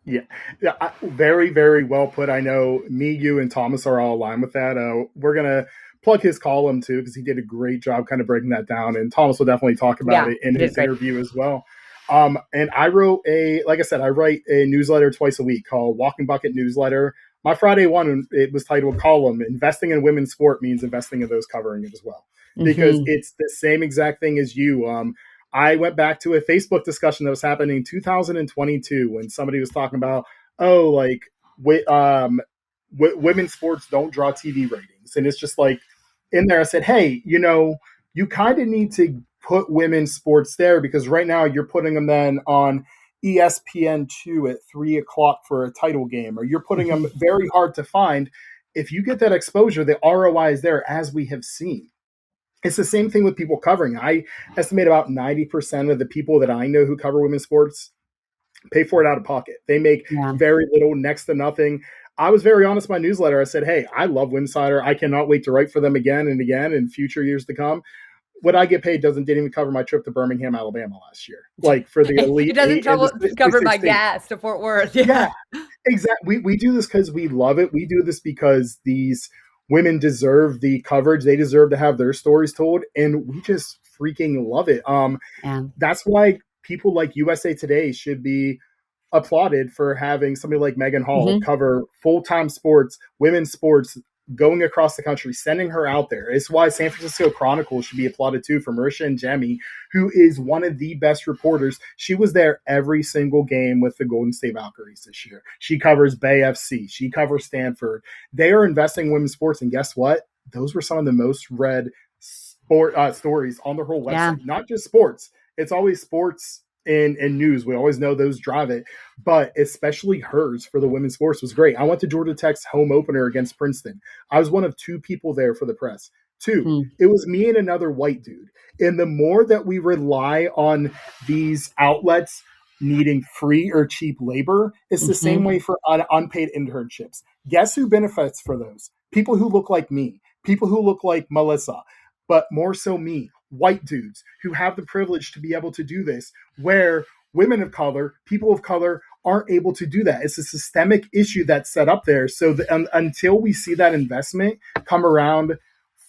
Yeah, yeah, very, very well put. I know me, you, and Thomas are all aligned with that. We're gonna plug his column too because he did a great job kind of breaking that down, and Thomas will definitely talk about Yeah, it in it is his great. interview as well. And I wrote like I said, I write a newsletter twice a week called Walking Bucket Newsletter. My Friday one, it was titled column Investing in Women's Sport Means Investing in Those Covering It as well, because Mm-hmm. it's the same exact thing as you. I went back to a Facebook discussion that was happening in 2022 when somebody was talking about, oh, like women's sports don't draw TV ratings, and it's just like in there. I said, hey, you kind of need to put women's sports there because right now you're putting them then on ESPN2 at 3 o'clock for a title game, or you're putting them very hard to find. If you get that exposure, the ROI is there, as we have seen. It's the same thing with people covering. I estimate about 90% of the people that I know who cover women's sports pay for it out of pocket. They make Yeah. very little, next to nothing. I was very honest in my newsletter. I said, hey, I love Winsidr. I cannot wait to write for them again and again in future years to come. What I get paid didn't even cover my trip to Birmingham, Alabama last year. Like for the It Elite doesn't Eight and the Sweet cover my 16. gas to Fort Worth. Yeah. Yeah, exactly. We do this because we love it. We do this because these women deserve the coverage. They deserve to have their stories told, and we just freaking love it. Yeah. That's why people like USA Today should be applauded for having somebody like Megan Hall Mm-hmm. cover full-time sports, women's sports, going across the country, sending her out there. It's why San Francisco Chronicle should be applauded too for Marisha and Jemmy, who is one of the best reporters. She was there every single game with the Golden State Valkyries this year. She covers Bay FC. She covers Stanford. They are investing in women's sports, and guess what? Those were some of the most read stories on the whole Yeah. website. Not just sports. It's always sports and news. We always know those drive it, but especially hers for the women's sports was great. I went to Georgia Tech's home opener against Princeton. I was one of two people there for the press. Two, Mm. it was me and another white dude. And the more that we rely on these outlets needing free or cheap labor, it's the same Mm-hmm. way for unpaid internships. Guess who benefits for those? People who look like me, people who look like Melissa, but more so me, white dudes who have the privilege to be able to do this, where women of color, people of color aren't able to do that. It's a systemic issue that's set up there. So until we see that investment come around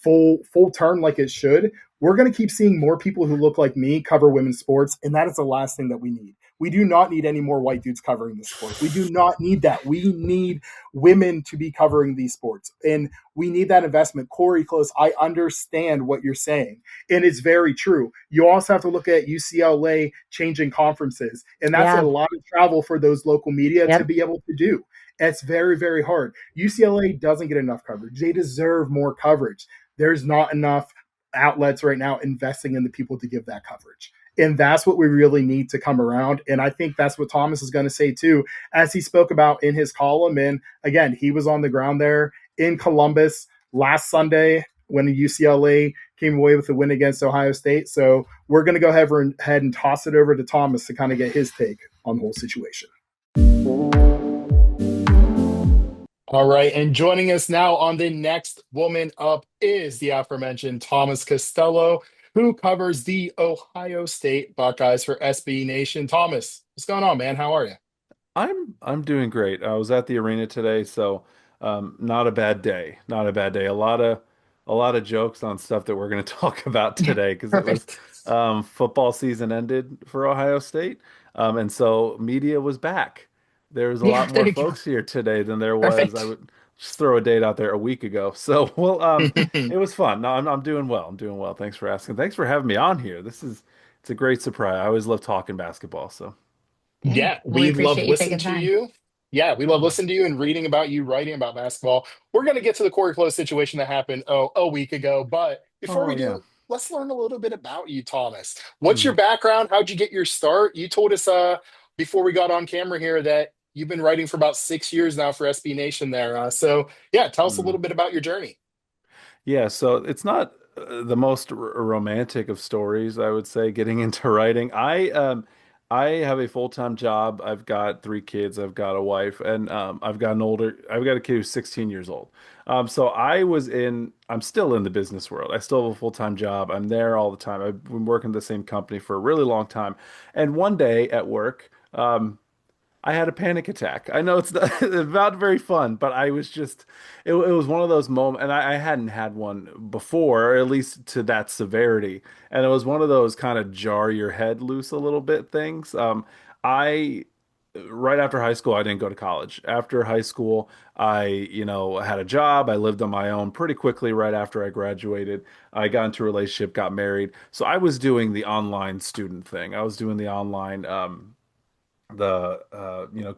full turn like it should, we're going to keep seeing more people who look like me cover women's sports, and that is the last thing that we need. We do not need any more white dudes covering the sport. We do not need that. We need women to be covering these sports, and we need that investment. Cori Close, I understand what you're saying, and it's very true. You also have to look at UCLA changing conferences, and that's a Yeah. lot of travel for those local media to Yep. be able to do. It's very, very hard. UCLA doesn't get enough coverage. They deserve more coverage. There's not enough outlets right now investing in the people to give that coverage. And that's what we really need to come around. And I think that's what Thomas is going to say too, as he spoke about in his column. And again, he was on the ground there in Columbus last Sunday when UCLA came away with a win against Ohio State. So we're going to go ahead and toss it over to Thomas to kind of get his take on the whole situation. All right, and joining us now on the next woman up is the aforementioned Thomas Costello, who covers the Ohio State Buckeyes for SB Nation. Thomas, what's going on, man? How are you? I'm doing great. I was at the arena today, so not a bad day. Not a bad day. A lot of jokes on stuff that we're going to talk about today because it was Perfect. football season ended for Ohio State, and so media was back. There was a Yeah, lot there more you go. folks here today than there was. I Perfect. would just throw a date out there a week ago. So well, it was fun. No, I'm doing well. I'm doing well. Thanks for asking. Thanks for having me on here. It's a great surprise. I always love talking basketball. So. Yeah, We we love appreciate you listening taking to time. you. Yeah, we love listening to you and reading about you, writing about basketball. We're going to get to the Corey Close situation that happened a week ago. But before Oh we yeah. do, let's learn a little bit about you, Thomas. What's your background? How'd you get your start? You told us before we got on camera here that you've been writing for about 6 years now for SB Nation there. So yeah, tell us a Mm-hmm. little bit about your journey. Yeah, so it's not the most romantic of stories, I would say, getting into writing. I have a full-time job. I've got three kids. I've got a wife, and I've got a kid who's 16 years old. So I'm still in the business world. I still have a full-time job. I'm there all the time. I've been working at the same company for a really long time. And one day at work, I had a panic attack. I know it's not very fun, but it was one of those moments, and I hadn't had one before, or at least to that severity. And it was one of those kind of jar your head loose a little bit things. I, right after high school, I didn't go to college. After high school, had a job. I lived on my own pretty quickly right after I graduated. I got into a relationship, got married. So I was doing the online student thing. I was doing the online,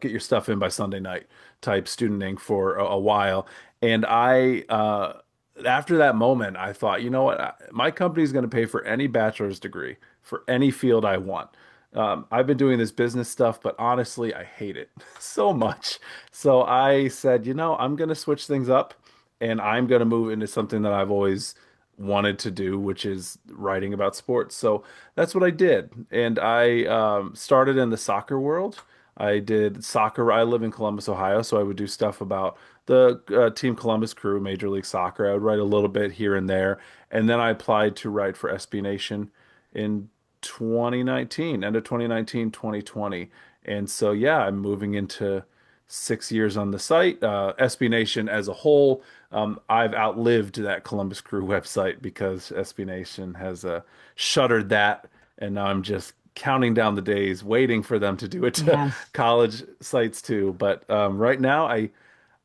get your stuff in by Sunday night type studenting for a while. And after that moment, I thought, you know what? My company is going to pay for any bachelor's degree for any field I want. I've been doing this business stuff, but honestly, I hate it so much. So I said, I'm going to switch things up and I'm going to move into something that I've always wanted to do, which is writing about sports. So that's what I did. And I started in the soccer world. I did soccer. I live in Columbus, Ohio, so I would do stuff about the Team Columbus Crew, Major League Soccer. I would write a little bit here and there. And then I applied to write for SB Nation in 2019, end of 2019, 2020. And so, yeah, I'm moving into 6 years on the site. SB Nation as a whole, I've outlived that Columbus Crew website because SB Nation has shuttered that, and now I'm just counting down the days, waiting for them to do it to Yeah. college sites too. But right now, I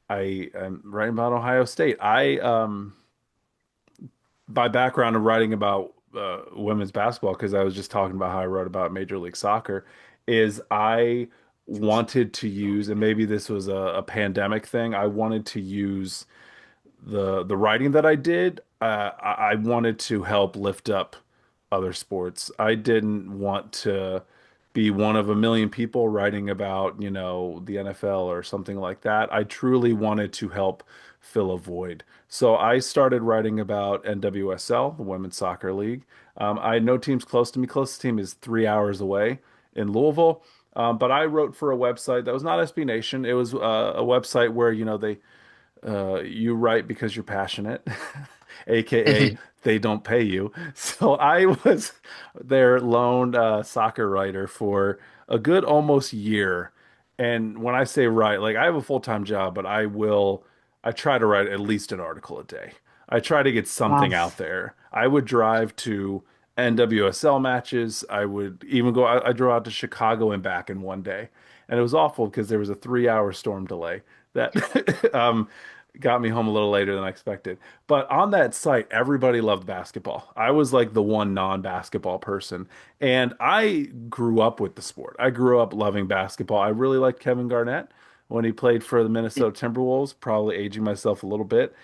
am writing about Ohio State. By background of writing about women's basketball, because I was just talking about how I wrote about Major League Soccer, is I wanted to use, and maybe this was a pandemic thing, I wanted to use the writing that I did. I wanted to help lift up other sports. I didn't want to be one of a million people writing about, the NFL or something like that. I truly wanted to help fill a void. So I started writing about NWSL, the Women's Soccer League. I had no teams close to me. Closest team is 3 hours away in Louisville. But I wrote for a website that was not SB Nation. It was a website where, you write because you're passionate, aka they don't pay you. So I was their lone soccer writer for a good almost year. And when I say write, like I have a full-time job, but I try to write at least an article a day. I try to get Wow. something out there. I would drive to NWSL matches. I would even I drove out to Chicago and back in one day. And it was awful because there was a 3 hour storm delay that got me home a little later than I expected. But on that site, everybody loved basketball. I was like the one non-basketball person, and I grew up with the sport. I grew up loving basketball. I really liked Kevin Garnett when he played for the Minnesota Timberwolves, probably aging myself a little bit.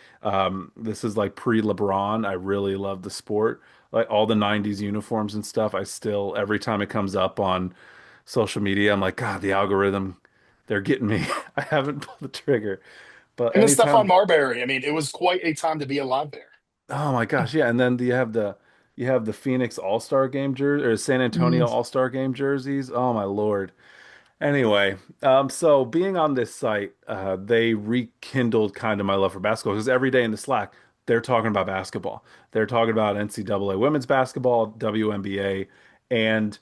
This is like pre-LeBron. I really love the sport. Like all the 90s uniforms and stuff. I still, every time it comes up on social media, I'm like, God, the algorithm, they're getting me. I haven't pulled the trigger. But And then Stephon anytime, Marbury. I mean, it was quite a time to be alive there. oh my gosh, yeah. And then you have the Phoenix All-Star game jersey or San Antonio Mm. All-Star game jerseys. Oh my Lord. Anyway, so being on this site, they rekindled kind of my love for basketball because every day in the Slack, they're talking about basketball. They're talking about NCAA women's basketball, WNBA, and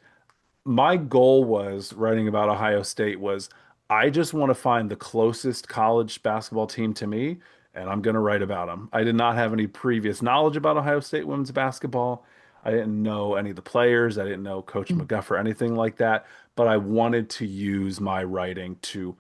my goal was writing about Ohio State was I just want to find the closest college basketball team to me, and I'm going to write about them. I did not have any previous knowledge about Ohio State women's basketball. I didn't know any of the players. I didn't know Coach McGuff or anything like that, but I wanted to use my writing to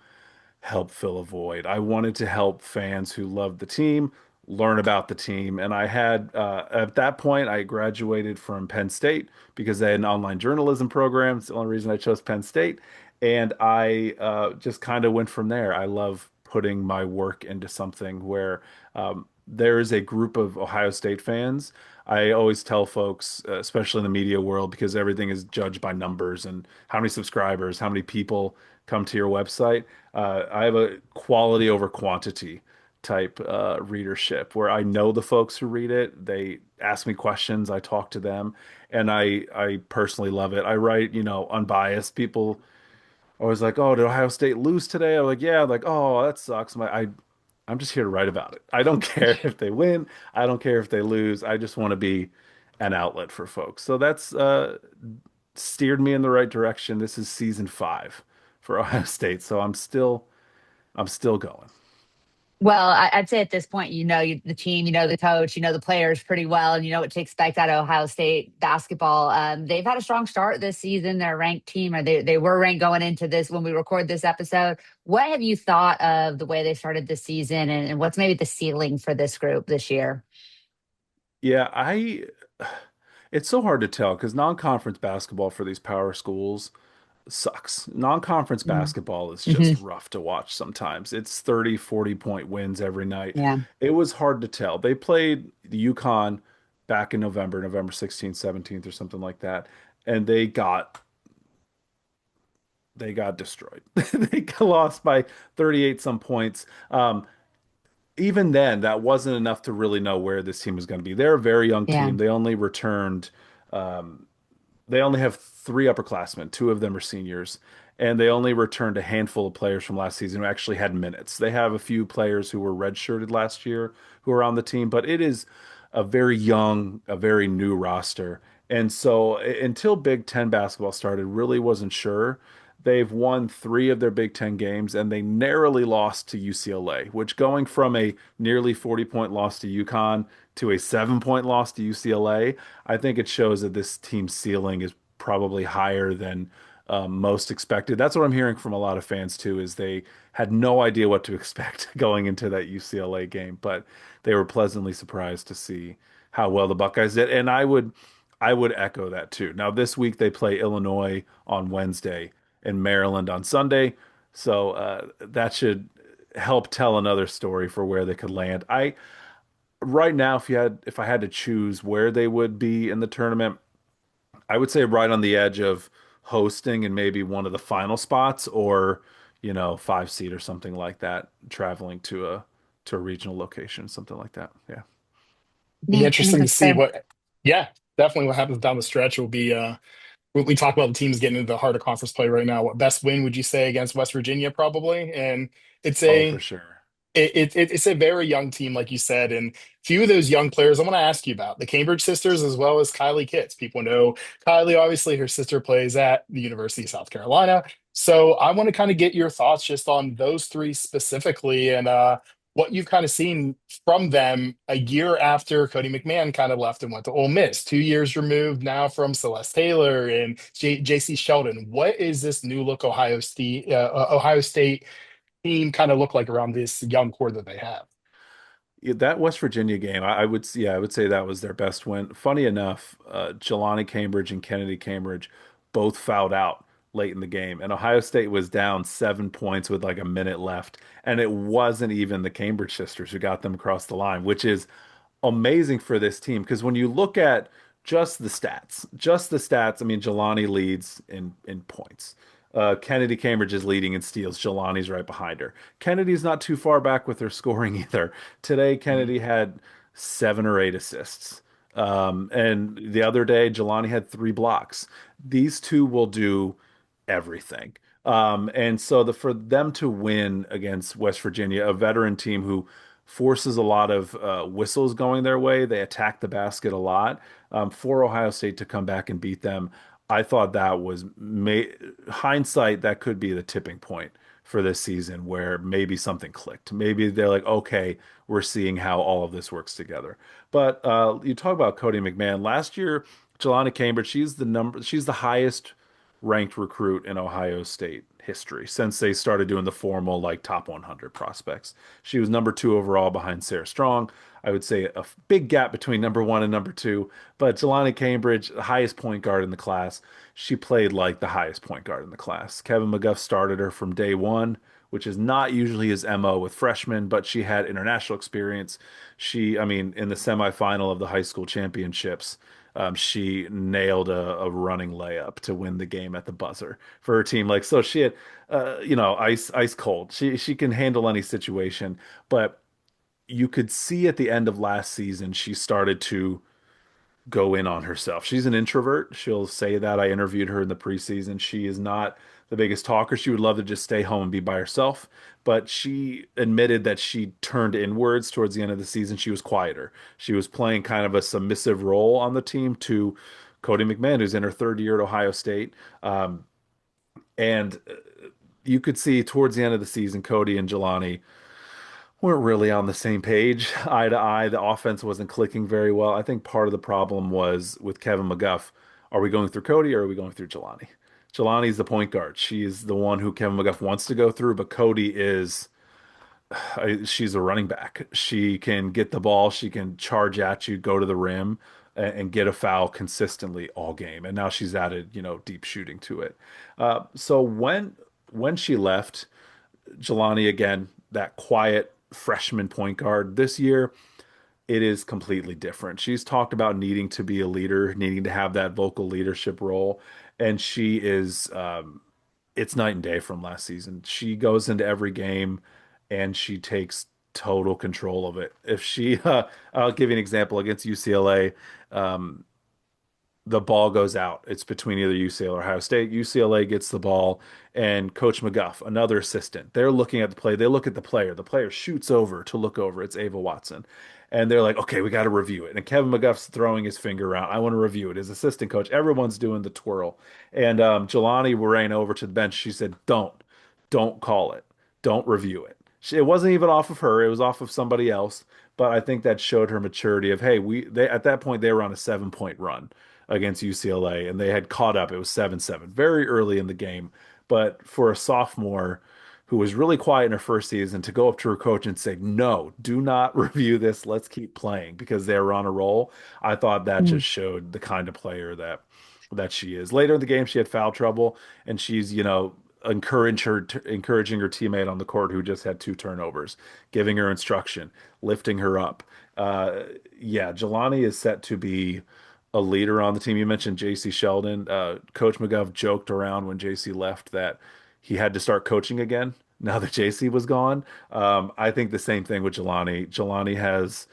help fill a void. I wanted to help fans who loved the team learn about the team. And I had, at that point, I graduated from Penn State because they had an online journalism program. It's the only reason I chose Penn State. And I just kind of went from there. I love putting my work into something where there is a group of Ohio State fans. I always tell folks, especially in the media world, because everything is judged by numbers and how many subscribers, how many people come to your website. I have a quality over quantity type readership where I know the folks who read it. They ask me questions, I talk to them, and I personally love it. I write, unbiased. People always like, "Oh, did Ohio State lose today?" I'm like, "Yeah." I'm like, "Oh, that sucks." I'm just here to write about it. I don't care if they win. I don't care if they lose. I just want to be an outlet for folks. So that's steered me in the right direction. This is season 5 for Ohio State, so I'm still going. Well, I'd say at this point, the team, the coach, the players pretty well, and you know what to expect out of Ohio State basketball. They've had a strong start this season. They're a ranked team, or they were ranked going into this when we record this episode. What have you thought of the way they started this season, and what's maybe the ceiling for this group this year? Yeah, it's so hard to tell because non-conference basketball for these power schools sucks. Non-conference Mm. basketball is just Hmm. rough to watch sometimes. It's 30, 40 point wins every night. Yeah, It was hard to tell. They played the UConn back in November 16th, 17th or something like that, and they got destroyed. They got lost by 38 some points. Even then, that wasn't enough to really know where this team was going to be. They're a very young yeah, team. Um, they only have 3 upperclassmen. 2 of them are seniors, and they only returned a handful of players from last season who actually had minutes. They have a few players who were redshirted last year who are on the team, but it is a very young, a very new roster. And so until Big Ten basketball started, really wasn't sure. They've won 3 of their Big Ten games, and they narrowly lost to UCLA, which going from a nearly 40-point loss to UConn to a 7-point loss to UCLA, I think it shows that this team's ceiling is probably higher than most expected. That's what I'm hearing from a lot of fans too, is they had no idea what to expect going into that UCLA game, but they were pleasantly surprised to see how well the Buckeyes did. And I would echo that too. Now this week they play Illinois on Wednesday and Maryland on Sunday, so that should help tell another story for where they could land. I right now, if I had to choose where they would be in the tournament, I would say right on the edge of hosting and maybe one of the final spots, or 5 seed or something like that, traveling to a regional location, something like that. Yeah. Be yeah. I think interesting to that's see fair. what, yeah, definitely what happens down the stretch will be. We talk about the teams getting into the heart of conference play right now. What best win would you say against West Virginia? Probably, and it's Oh, for a sure. it's a very young team, like you said, and few of those young players I want to ask you about the Cambridge sisters as well as Kylie Kitts. People know Kylie, obviously, her sister plays at the University of South Carolina. So I want to kind of get your thoughts just on those three specifically and what you've kind of seen from them a year after Cody McMahon kind of left and went to Ole Miss, 2 years removed now from Celeste Taylor and JC Sheldon. What is this new look Ohio State team kind of look like around this young core that they have? Yeah, that West Virginia game, I would say that was their best win. Funny enough, Jelani Cambridge and Kennedy Cambridge both fouled out late in the game, and Ohio State was down 7 points with like a minute left, and it wasn't even the Cambridge sisters who got them across the line, which is amazing for this team because when you look at just the stats, I mean, Jelani leads in points. Kennedy Cambridge is leading in steals. Jelani's right behind her. Kennedy's not too far back with her scoring either. Today, Mhm. Kennedy had 7 or 8 assists. And the other day, Jelani had 3 blocks. These two will do everything. And so for them to win against West Virginia, a veteran team who forces a lot of whistles going their way, they attack the basket a lot. For Ohio State to come back and beat them, I thought that was hindsight, that could be the tipping point for this season where maybe something clicked. Maybe they're like, okay, we're seeing how all of this works together. But you talk about Cody McMahon. Last year, Jelani Cambridge, she's the highest ranked recruit in Ohio State history since they started doing the formal like top 100 prospects. She was number 2 overall behind Sarah Strong. I would say a big gap between number 1 and number 2, but Jelani Cambridge, the highest point guard in the class, she played like the highest point guard in the class. Kevin McGuff started her from day one, which is not usually his MO with freshmen, but she had international experience. I mean, in the semifinal of the high school championships, she nailed a running layup to win the game at the buzzer for her team. Like, so she had, ice cold. She can handle any situation, but you could see at the end of last season, she started to go in on herself. She's an introvert. She'll say that. I interviewed her in the preseason. She is not the biggest talker. She would love to just stay home and be by herself. But she admitted that she turned inwards towards the end of the season. She was quieter. She was playing kind of a submissive role on the team to Cody McMahon, who's in her third year at Ohio State. And you could see towards the end of the season, Cody and Jelani weren't really on the same page, eye to eye. The offense wasn't clicking very well. I think part of the problem was with Kevin McGuff. Are we going through Cody or are we going through Jelani? Jelani's the point guard. She's the one who Kevin McGuff wants to go through, but Cody is she's a running back. She can get the ball, she can charge at you, go to the rim, and get a foul consistently all game. And now she's added, deep shooting to it. So when she left, Jelani again, that quiet freshman point guard. This year, it is completely different. She's talked about needing to be a leader, needing to have that vocal leadership role, and she is it's night and day from last season. She goes into every game and she takes total control of it. If she I'll give you an example against UCLA. The ball goes out. It's between either UCLA or Ohio State. UCLA gets the ball, and Coach McGuff, another assistant, they're looking at the play. They look at the player. The player shoots over to look over. It's Ava Watson. And they're like, okay, we got to review it. And Kevin McGuff's throwing his finger around. I want to review it. His assistant coach, everyone's doing the twirl. And Jelani ran over to the bench. She said, don't call it. Don't review it. It wasn't even off of her. It was off of somebody else. But I think that showed her maturity of, hey, they at that point they were on a 7 point run against UCLA, and they had caught up. It was 7-7 very early in the game. But for a sophomore who was really quiet in her first season to go up to her coach and say, no, do not review this. Let's keep playing because they were on a roll. I thought that Mm. just showed the kind of player that she is. Later in the game, she had foul trouble, and she's, encouraging her teammate on the court who just had 2 turnovers, giving her instruction, lifting her up. Yeah, Jelani is set to be a leader on the team. You mentioned JC Sheldon. Coach McGuff joked around when JC left that he had to start coaching again now that JC was gone. I think the same thing with Jelani. Jelani has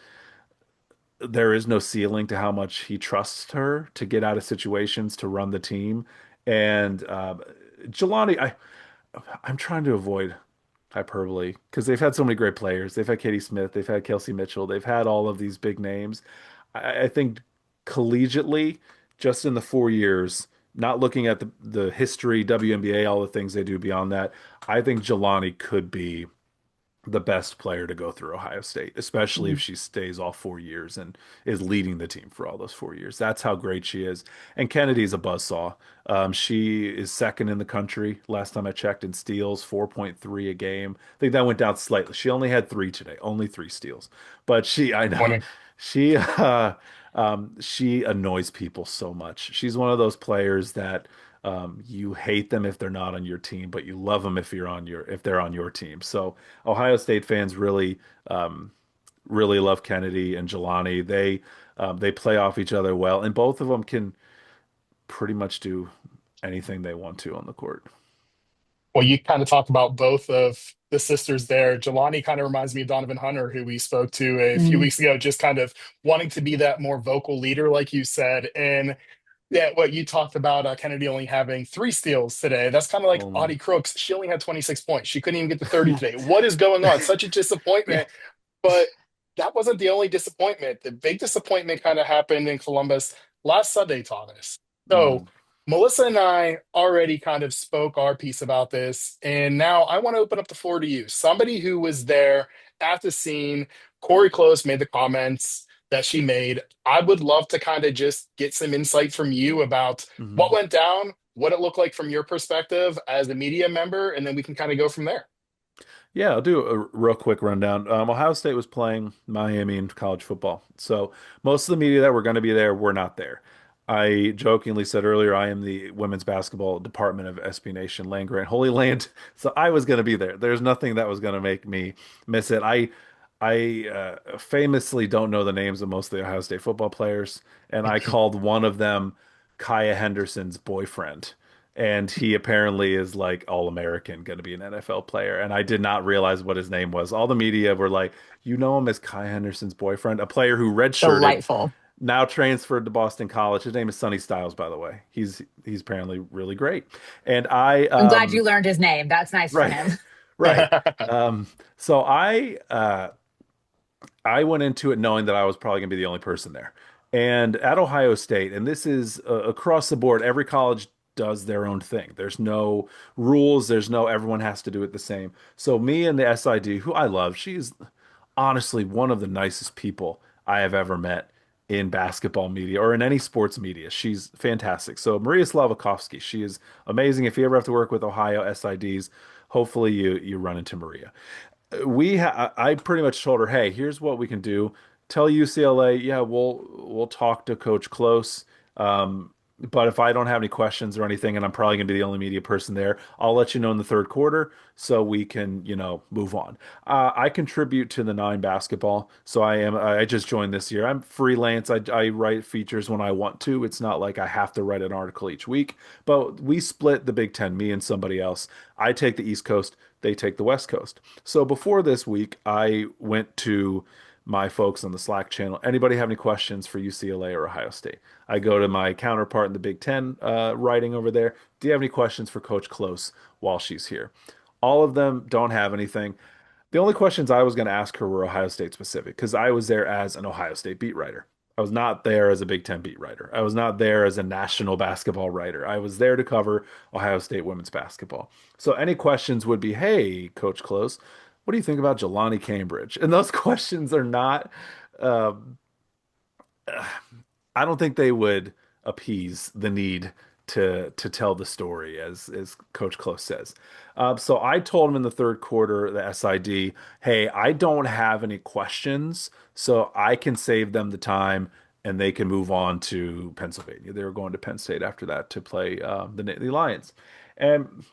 there is no ceiling to how much he trusts her to get out of situations to run the team. And Jelani, I'm trying to avoid hyperbole because they've had so many great players. They've had Katie Smith, they've had Kelsey Mitchell, they've had all of these big names. I think collegiately, just in the 4 years, not looking at the history, WNBA, all the things they do beyond that, I think Jelani could be the best player to go through Ohio State, especially if she stays all 4 years and is leading the team for all those 4 years. That's how great she is. And Kennedy's a buzzsaw. She is second in the country. Last time I checked in steals, 4.3 a game. I think that went down slightly. She only had 3 today, only 3 steals. But I know, Funny. she, she annoys people so much. She's one of those players that you hate them if they're not on your team, but you love them if they're on your team. So Ohio State fans really love Kennedy and Jelani. They play off each other well, and both of them can pretty much do anything they want to on the court. Well, you kind of talked about both of the sisters there. Jelani kind of reminds me of Donovan Hunter, who we spoke to a few Mm. weeks ago, just kind of wanting to be that more vocal leader, like you said. And yeah, what you talked about, Kennedy only having 3 steals today. That's kind of like Only. Audie Crooks. She only had 26 points. She couldn't even get to 30 today. What is going on? Such a Yeah. disappointment. But that wasn't the only disappointment. The big disappointment kind of happened in Columbus last Sunday, Thomas. So Mm. Melissa and I already kind of spoke our piece about this, and now I want to open up the floor to you. Somebody who was there at the scene, Cori Close made the comments that she made. I would love to kind of just get some insight from you about what Mhm. went down, what it looked like from your perspective as a media member, and then we can kind of go from there. Yeah, I'll do a real quick rundown. Ohio State was playing Miami in college football. So most of the media that were going to be there were not there. I jokingly said earlier, I am the women's basketball department of SB Nation Land Grant Holy Land. So I was going to be there. There's nothing that was going to make me miss it. I famously don't know the names of most of the Ohio State football players, and I called one of them Kaya Henderson's boyfriend. And he apparently is like all American, going to be an NFL player. And I did not realize what his name was. All the media were like, you know him as Kai Henderson's boyfriend, a player who redshirted, Delightful. now transferred to Boston College. His name is Sonny Styles, by the way. He's apparently really great. And I I'm glad you learned his name. That's nice for right, him. right. So I went into it knowing that I was probably going to be the only person there. And at Ohio State, and this is across the board, every college does their own thing. There's no rules, there's no everyone has to do it the same. So me and the SID, who I love, she's honestly one of the nicest people I have ever met in basketball media or in any sports media. She's fantastic. So Maria Slavakovsky, she is amazing. If you ever have to work with Ohio SIDs, hopefully you run into Maria. I pretty much told her, hey, here's what we can do. Tell UCLA, yeah, we'll talk to Coach Close. But if I don't have any questions or anything, and I'm probably going to be the only media person there, I'll let you know in the third quarter so we can, move on. I contribute to the Nine basketball, so I just joined this year. I'm freelance. I write features when I want to. It's not like I have to write an article each week, but we split the Big Ten, me and somebody else. I take the East Coast, they take the West Coast. So before this week, I went to my folks on the Slack channel. Anybody have any questions for UCLA or Ohio State? I go to my counterpart in the Big Ten writing over there. Do you have any questions for Coach Close while she's here? All of them don't have anything. The only questions I was going to ask her were Ohio State specific because I was there as an Ohio State beat writer. I was not there as a Big Ten beat writer. I was not there as a national basketball writer. I was there to cover Ohio State women's basketball. So any questions would be, hey, Coach Close, what do you think about Jelani Cambridge? And those questions are not, uh, I don't think they would appease the need to tell the story, as Coach Close says. So I told him in the third quarter, the SID, hey, I don't have any questions, so I can save them the time and they can move on to Pennsylvania. They were going to Penn State after that to play the Lions. And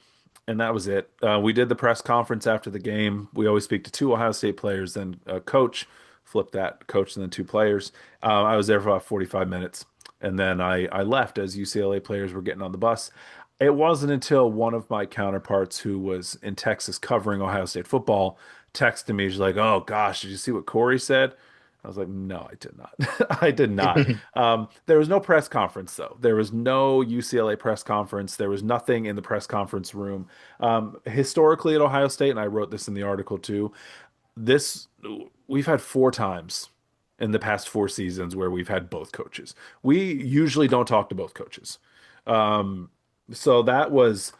and that was it. We did the press conference after the game. We always speak to two Ohio State players, then a coach, flip that coach, and then two players. I was there for about 45 minutes, and then I left as UCLA players were getting on the bus. It wasn't until one of my counterparts who was in Texas covering Ohio State football texted me. She's like, "Oh gosh, did you see what Cori said?" I was like, "No, I did not. I did not." There was no press conference, though. There was no UCLA press conference. There was nothing in the press conference room. Historically at Ohio State, and I wrote this in the article too, this we've had four times in the past four seasons where we've had both coaches. We usually don't talk to both coaches. Um, so that was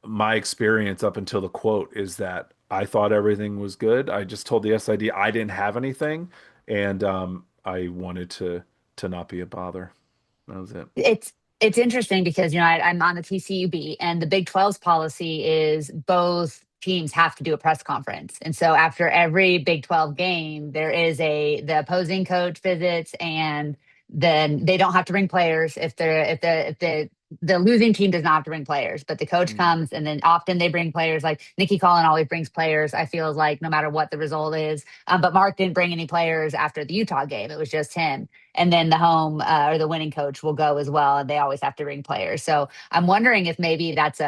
my experience up until the quote is that I thought everything was good. I just told the SID I didn't have anything, and I wanted to not be a bother. That was it. It's interesting because I'm on the TCUB, and the Big 12's policy is both teams have to do a press conference. And so after every Big 12 game, there is the opposing coach visits, and then they don't have to bring players if the losing team does not have to bring players, but the coach Mm. comes, and then often they bring players. Like Nikki Collin always brings players, I feel like, no matter what the result is. But Mark didn't bring any players after the Utah game. It was just him. And then the home or the winning coach will go as well, and they always have to bring players. So I'm wondering if maybe that's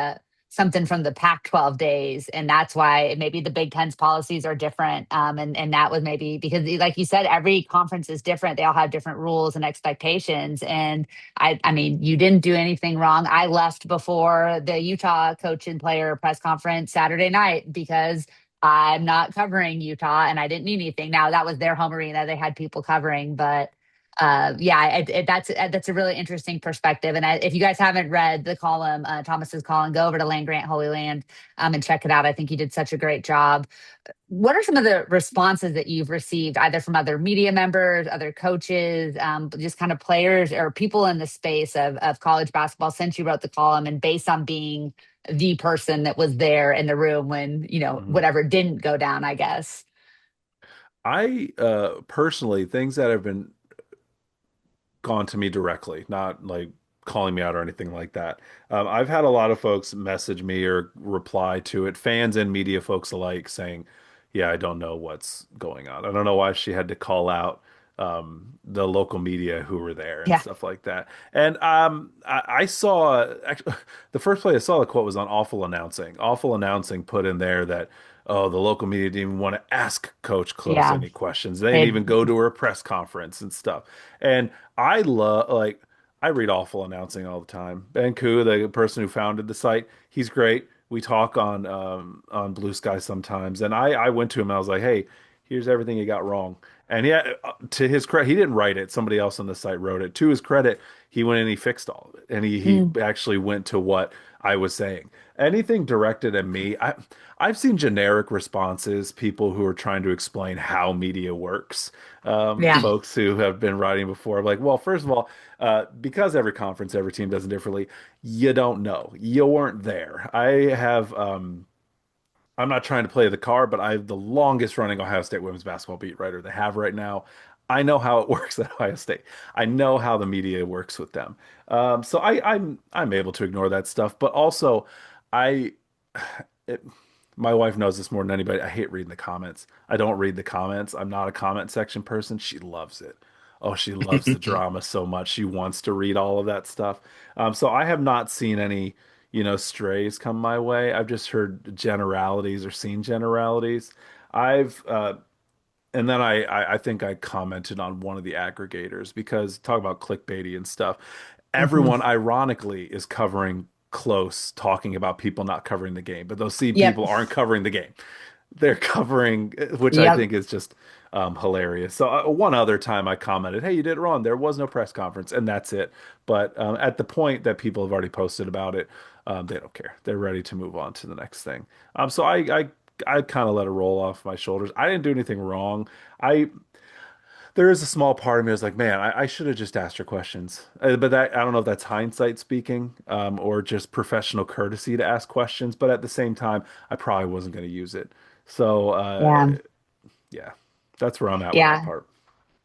something from the Pac-12 days, and that's why maybe the Big Ten's policies are different. And that was maybe because, like you said, every conference is different. They all have different rules and expectations. And I mean, you didn't do anything wrong. I left before the Utah coach and player press conference Saturday night because I'm not covering Utah and I didn't need anything. Now that was their home arena; they had people covering, but yeah, that's a really interesting perspective. And if you guys haven't read the column, Thomas's column, go over to Land Grant Holy Land and check it out. I think he did such a great job. What are some of the responses that you've received, either from other media members, other coaches, just kind of players or people in the space of college basketball since you wrote the column, and based on being the person that was there in the room when, Mhm. whatever didn't go down, I guess. I personally, things that have been gone to me directly, not like calling me out or anything like that. I've had a lot of folks message me or reply to it, fans and media folks alike, saying, "Yeah, I don't know what's going on. I don't know why she had to call out the local media who were there and Yeah. stuff like that." And I saw actually the first place I saw the quote was on Awful Announcing. Awful Announcing put in there that, oh, the local media didn't even want to ask Coach Close Yeah. any questions. They didn't They, even go to her press conference and stuff. And I love like I read Awful Announcing all the time. Ben Koo, the person who founded the site, he's great. We talk on Blue Sky sometimes, and I went to him and I was like, "Hey, here's everything you got wrong." And yeah, to his credit, he didn't write it. Somebody else on the site wrote it. To his credit, he went and he fixed all of it, and he mm, actually went to what I was saying. Anything directed at me, I've seen generic responses, people who are trying to explain how media works. yeah. Folks who have been writing before, like, well, first of all, because every conference, every team does it differently, you don't know. You weren't there. I'm not trying to play the card, but I have the longest running Ohio State women's basketball beat writer they have right now. I know how it works at Ohio State. I know how the media works with them. So I'm able to ignore that stuff, but also I it, my wife knows this more than anybody. I hate reading the comments. I don't read the comments. I'm not a comment section person. She loves it. Oh, she loves the drama so much. She wants to read all of that stuff. So I have not seen any, strays come my way. I've just heard generalities or seen generalities. I've and then I think I commented on one of the aggregators because talk about clickbaity and stuff. Mhm. Everyone ironically is covering close, talking about people not covering the game, but those same Yep. people aren't covering the game. They're covering, which I Yep. think is just hilarious. So one other time I commented, "Hey, you did it wrong. There was no press conference," and that's it. But at the point that people have already posted about it, they don't care. They're ready to move on to the next thing. So I kind of let it roll off my shoulders. I didn't do anything wrong. I There is a small part of me that's like, man, I should have just asked her questions. But that I don't know if that's hindsight speaking, or just professional courtesy to ask questions. But at the same time, I probably wasn't going to use it. So Yeah. yeah, that's where I'm at with that Yeah. part.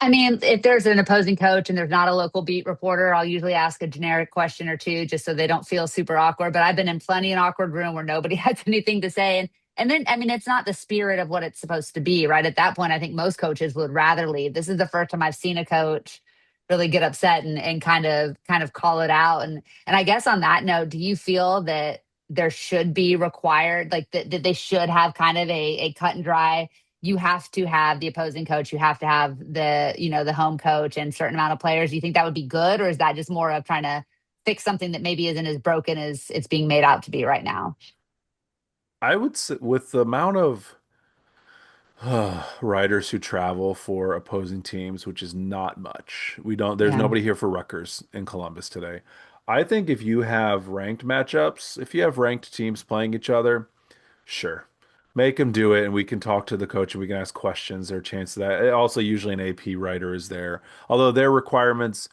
I mean, if there's an opposing coach and there's not a local beat reporter, I'll usually ask a generic question or two just so they don't feel super awkward. But I've been in plenty an awkward room where nobody has anything to say. And then I mean it's not the spirit of what it's supposed to be, right? At that point, I think most coaches would rather leave. This is the first time I've seen a coach really get upset and kind of call it out. And I guess on that note, do you feel that there should be required, like that they should have kind of a cut and dry, you have to have the opposing coach, you have to have the home coach and certain amount of players? Do you think that would be good, or is that just more of trying to fix something that maybe isn't as broken as it's being made out to be right now? I would say with the amount of riders who travel for opposing teams, which is not much. There's Yeah. nobody here for Rutgers in Columbus today. I think if you have ranked matchups, if you have ranked teams playing each other, sure. Make them do it, and we can talk to the coach and we can ask questions. There's a chance of that. Also, usually an AP writer is there. Although their requirements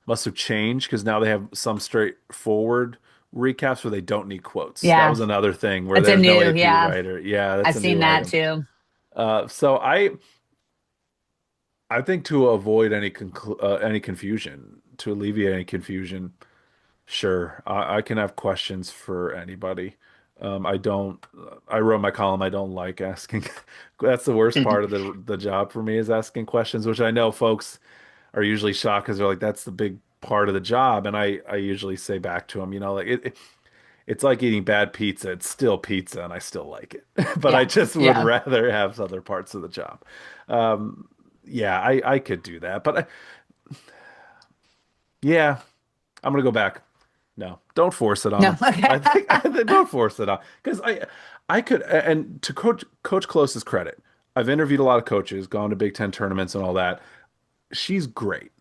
must have changed because now they have some straightforward recaps where they don't need quotes. That Yeah. was another thing where That's a there's no new, AP yeah. writer. Yeah, that's I've a seen new that item. too. So I think to avoid any confusion, to alleviate any confusion, sure, I can have questions for anybody. I don't. I wrote my column. I don't like asking. That's the worst part of the job for me is asking questions, which I know folks are usually shocked because they're like, "That's the big part of the job." And I usually say back to them, like it's like eating bad pizza. It's still pizza, and I still like it. But I Yeah. just would Yeah. rather have other parts of the job. Um, yeah, I could do that, but yeah, I'm gonna go back. No, don't force it on No. them. Okay. I think don't force it on because I could. And to Coach Close's credit, I've interviewed a lot of coaches, gone to Big Ten tournaments and all that. She's great.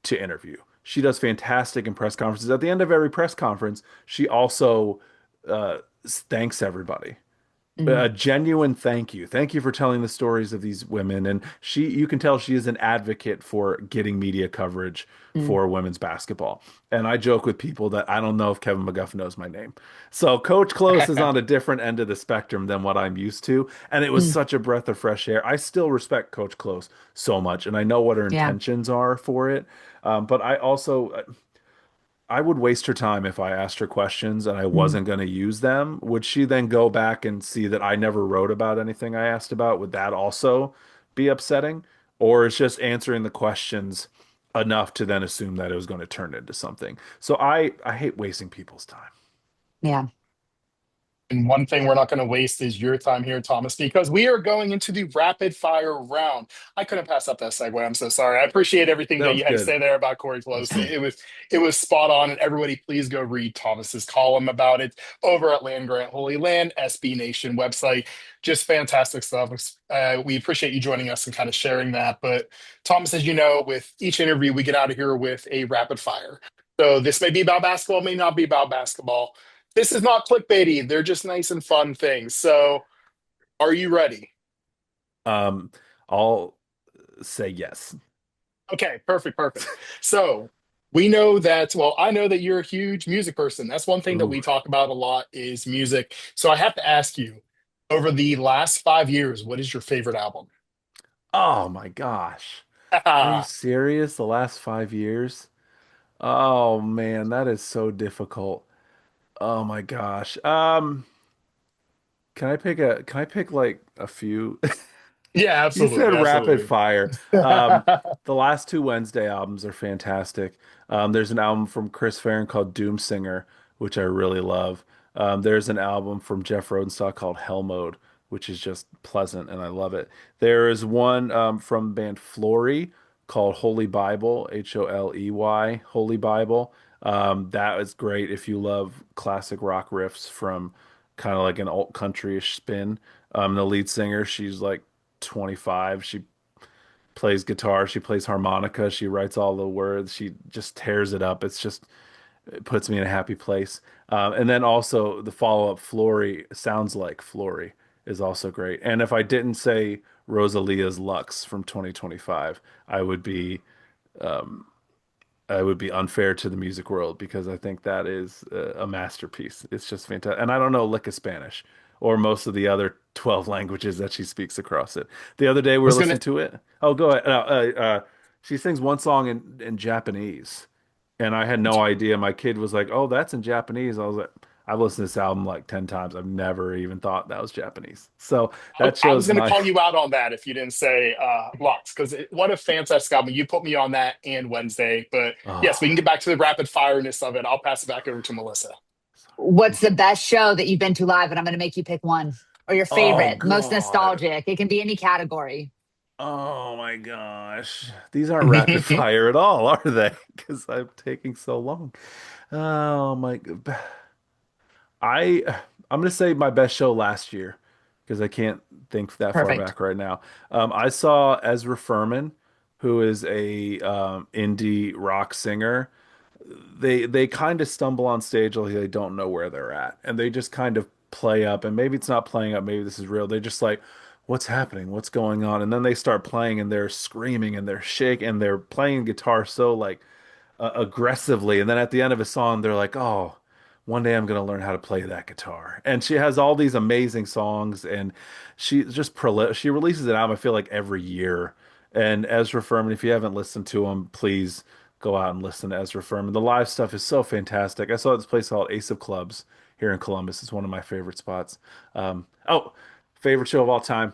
to interview. She does fantastic in press conferences. At the end of every press conference, she also thanks everybody, Mm, a genuine thank you. Thank you for telling the stories of these women. And you can tell she is an advocate for getting media coverage mm. for women's basketball. And I joke with people that I don't know if Kevin McGuff knows my name. So Coach Close is on a different end of the spectrum than what I'm used to. And it was Mm. such a breath of fresh air. I still respect Coach Close so much, and I know what her Yeah. intentions are for it. But I also, I would waste her time if I asked her questions and I Mm. wasn't going to use them. Would she then go back and see that I never wrote about anything I asked about? Would that also be upsetting? Or is just answering the questions enough to then assume that it was going to turn into something? So I hate wasting people's time. Yeah. And one thing we're not going to waste is your time here, Thomas, because we are going into the rapid fire round. I couldn't pass up that segue. I'm so sorry. I appreciate everything That that was you had to good. say there about Cori Close. It was spot on. And everybody, please go read Thomas's column about it over at Land Grant Holy Land, SB Nation website. Just fantastic stuff. We appreciate you joining us and kind of sharing that. But Thomas, as you know, with each interview, we get out of here with a rapid fire. So this may be about basketball, may not be about basketball. This is not clickbaity. They're just nice and fun things. So, are you ready? Um, I'll say yes. Okay, perfect, perfect. So, we know that, well, I know that you're a huge music person. That's one thing that Ooh. we talk about a lot is music. So, I have to ask you, over the last 5 years, what is your favorite album? Oh my gosh. Are you serious? The last 5 years? Oh man, that is so difficult. Oh my gosh. Can I pick like a few? Yeah, You said absolutely, rapid absolutely. fire. The last two Wednesday albums are fantastic. There's an album from Chris Farron called Doom Singer, which I really love. There's an album from Jeff Rosenstock called Hell Mode, which is just pleasant and I love it. There is one from the band Flory called Holy Bible, Holey, Holy Bible. That is great if you love classic rock riffs from kind of like an alt country-ish spin. The lead singer, she's like 25. She plays guitar, she plays harmonica, she writes all the words, she just tears it up. It puts me in a happy place. And then also the follow-up, Flory, Sounds Like Flory, is also great. And if I didn't say Rosalia's Lux from 2025, I would be I would be unfair to the music world because I think that is a masterpiece. It's just fantastic. And I don't know lick of Spanish or most of the other 12 languages that she speaks across it. The other day we were was gonna listening to it. Oh, go ahead. She sings one song in Japanese, and I had no idea. My kid was like, "Oh, that's in Japanese." I was like, "I've listened to this album like 10 times. I've never even thought that was Japanese." So I, that I was shows going to my call you out on that if you didn't say Lux, because what a fantastic album. You put me on that and Wednesday. But yes, we can oh, get back to the rapid fireness of it. I'll pass it back over to Melissa. What's the best show that you've been to live? And I'm going to make you pick one or your oh favorite, most God. nostalgic. It can be any category. Oh my gosh. These aren't rapid fire at all, are they? Because I'm taking so long. Oh my. I I'm gonna say my best show last year because I can't think that far Perfect. back right now. I saw Ezra Furman, who is a indie rock singer. They kind of stumble on stage like they don't know where they're at, and they just kind of play up. And maybe it's not playing up. Maybe this is real. They're just like, what's happening? What's going on? And then they start playing, and they're screaming, and they're shaking, and they're playing guitar so like aggressively. And then at the end of a song, they're like, "Oh, one day I'm gonna learn how to play that guitar." And she has all these amazing songs, and she releases an album. I feel like every year. And Ezra Furman, if you haven't listened to him, please go out and listen to Ezra Furman. The live stuff is so fantastic. I saw this place called Ace of Clubs here in Columbus. It's one of my favorite spots. Oh, favorite show of all time.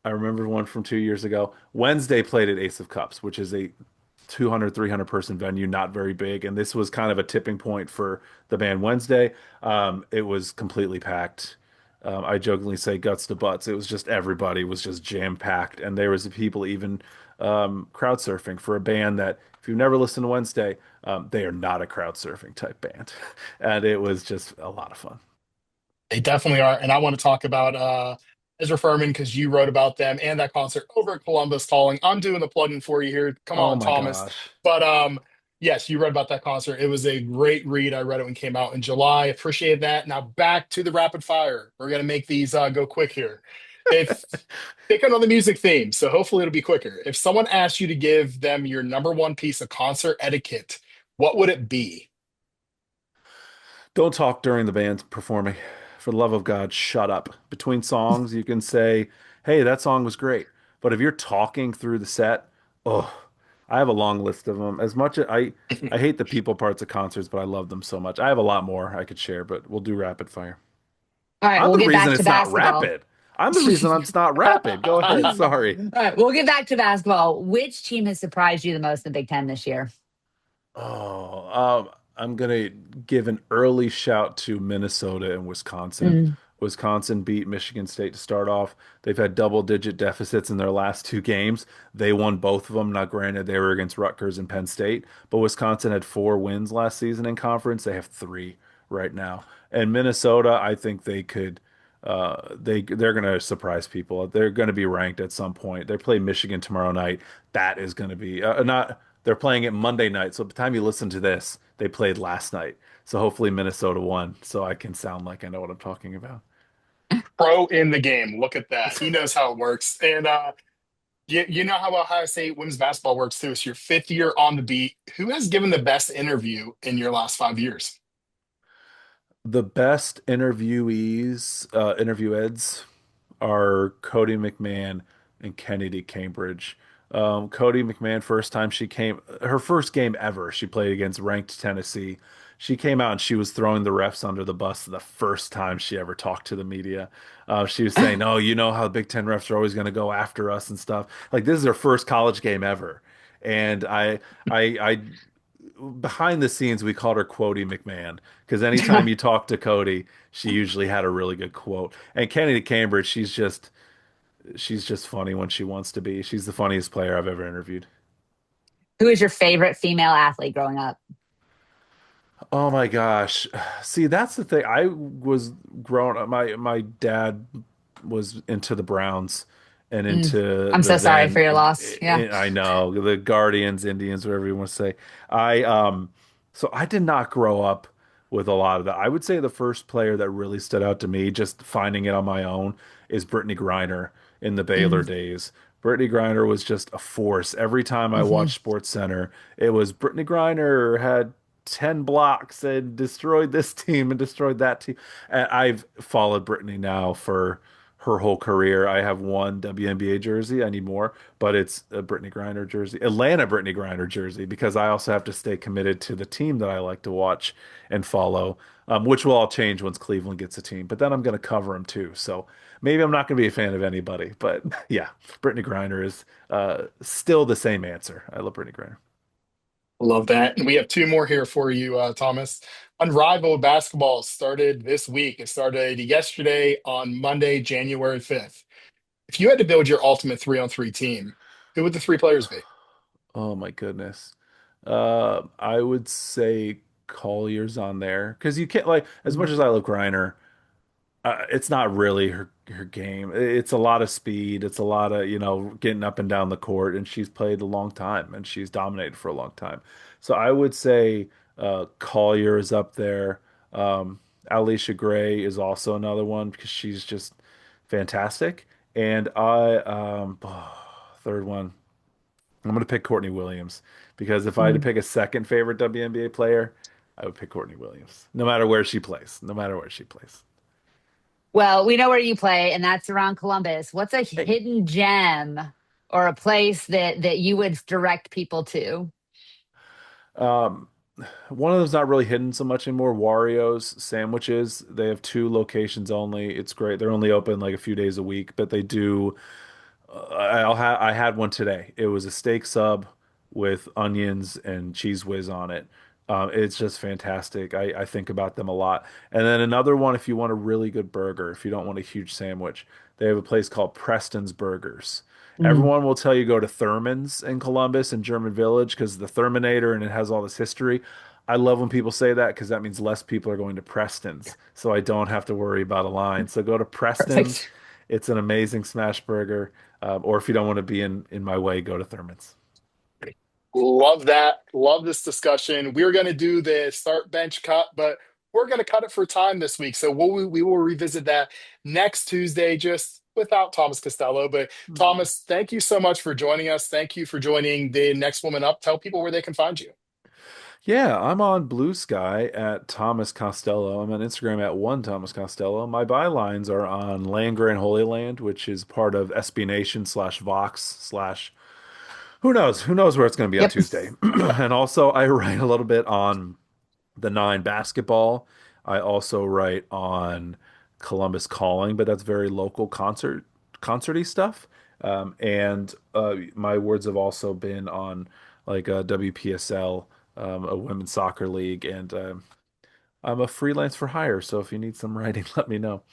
I remember one from 2 years ago. Wednesday played at Ace of Cups, which is a 200, 300 person venue, not very big. And this was kind of a tipping point for the band Wednesday. It was completely packed. I jokingly say guts to butts. It was just everybody was just jam packed. And there was people even crowd surfing for a band that, if you've never listened to Wednesday, they are not a crowd surfing type band. And it was just a lot of fun. They definitely are. And I want to talk about Ezra Furman, because you wrote about them and that concert over at Columbus Calling. I'm doing the plugging for you here. Come Oh on, my Thomas. gosh. But yes, you read about that concert. It was a great read. I read it when it came out in July. Appreciate that. Now back to the rapid fire. We're gonna make these go quick here. If Picking on the music theme, so hopefully it'll be quicker. If someone asked you to give them your number one piece of concert etiquette, what would it be? Don't talk during the band's performing. For the love of God, shut up. Between songs, you can say, "Hey, that song was great." But if you're talking through the set, oh, I have a long list of them. As much as I hate the people parts of concerts, but I love them so much. I have a lot more I could share, but we'll do rapid fire. All right, I'm we'll the get reason back to it's not basketball. rapid. I'm the reason it's not rapid. Go ahead. All Sorry. right, we'll get back to basketball. Which team has surprised you the most in the Big Ten this year? Oh, I'm gonna give an early shout to Minnesota and Wisconsin. Mm. Wisconsin beat Michigan State to start off. They've had double-digit deficits in their last two games. They won both of them. Now, granted, they were against Rutgers and Penn State, but Wisconsin had four wins last season in conference. They have three right now. And Minnesota, I think they could. They're going to surprise people. They're going to be ranked at some point. They play Michigan tomorrow night. That is going to be not. They're playing it Monday night. So by the time you listen to this, they played last night. So hopefully Minnesota won. So I can sound like I know what I'm talking about. Pro in the game. Look at that. He knows how it works. And you know how Ohio State women's basketball works too. It's your fifth year on the beat. Who has given the best interview in your last 5 years? The best interview eds are Cody McMahon and Kennedy Cambridge. Cody McMahon, her first game ever, she played against ranked Tennessee. She came out and she was throwing the refs under the bus the first time she ever talked to the media. She was saying, "Oh, you know how the Big Ten refs are always going to go after us and stuff." Like this is her first college game ever, and I behind the scenes, we called her Quody McMahon because anytime you talk to Cody, she usually had a really good quote. And Kennedy Cambridge, she's just funny when she wants to be. She's the funniest player I've ever interviewed. Who is your favorite female athlete growing up? Oh my gosh. See, that's the thing. I was growing up, my dad was into the Browns and Mm. into I'm the so sorry for then your loss. Yeah. I know, the Guardians, Indians, whatever you want to say. So I did not grow up with a lot of that. I would say the first player that really stood out to me, just finding it on my own, is Brittany Griner in the Baylor Mm. days. Brittany Griner was just a force. Every time I Hmm. watched Sports Center, it was Brittany Griner had 10 blocks and destroyed this team and destroyed that team. And I've followed Brittany now for her whole career. I have one WNBA jersey. I need more, but it's a Brittany Griner jersey, Atlanta Brittany Griner jersey, because I also have to stay committed to the team that I like to watch and follow, which will all change once Cleveland gets a team. But then I'm going to cover them too. So maybe I'm not going to be a fan of anybody. But yeah, Brittany Griner is still the same answer. I love Brittany Griner. Love that. And we have two more here for you, Thomas. Unrivaled basketball started this week. It started yesterday on Monday, January 5th. If you had to build your ultimate 3-on-3 team, who would the three players be? Oh my goodness. I would say Collier's on there because you can't like as much as I love Griner, it's not really her game. It's a lot of speed. It's a lot of, getting up and down the court, and she's played a long time and she's dominated for a long time. So I would say Collier is up there. Alicia Gray is also another one because she's just fantastic. And third one. I'm going to pick Courtney Williams because if I had to Mm. pick a second favorite WNBA player, I would pick Courtney Williams, no matter where she plays, no matter where she plays. Well, we know where you play, and that's around Columbus. What's a Hey, hidden gem or a place that you would direct people to? um, one of them's not really hidden so much anymore. Wario's sandwiches. They have two locations only. It's great. They're only open like a few days a week, but they do. I had one today. It was a steak sub with onions and cheese whiz on it. It's just fantastic. I think about them a lot. And then another one, if you want a really good burger, if you don't want a huge sandwich, they have a place called Preston's Burgers. Mm. Everyone will tell you go to Thurman's in Columbus and German Village because the Therminator and it has all this history. I love when people say that because that means less people are going to Preston's, so I don't have to worry about a line. So go to Preston's Perfect. It's an amazing smash burger. Or if you don't want to be in my way, go to Thurman's. Love that. Love this discussion. We're going to do the start bench cut, but we're going to cut it for time this week. So we will revisit that next Tuesday, just without Thomas Costello. But Thomas, thank you so much for joining us. Thank you for joining the Next Woman Up. Tell people where they can find you. Yeah, I'm on Blue Sky at Thomas Costello. I'm on Instagram at one Thomas Costello. My bylines are on Land Grant Holy Land, which is part of SB Nation slash Vox slash who knows where it's going to be on Yep. Tuesday. And also I write a little bit on the Nine basketball. I also write on Columbus Calling, but that's very local concerty stuff. And my words have also been on like WPSL, a women's soccer league, and I'm a freelance for hire. So if you need some writing, let me know.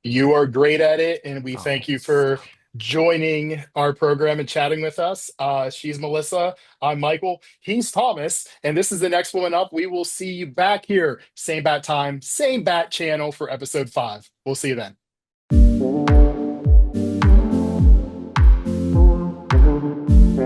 You are great at it, and we Oh, thank you for stop. joining our program and chatting with us. She's Melissa. I'm Michael. He's Thomas, and this is the Next Woman Up. We will see you back here, same bat time, same bat channel for episode 5. We'll see you then.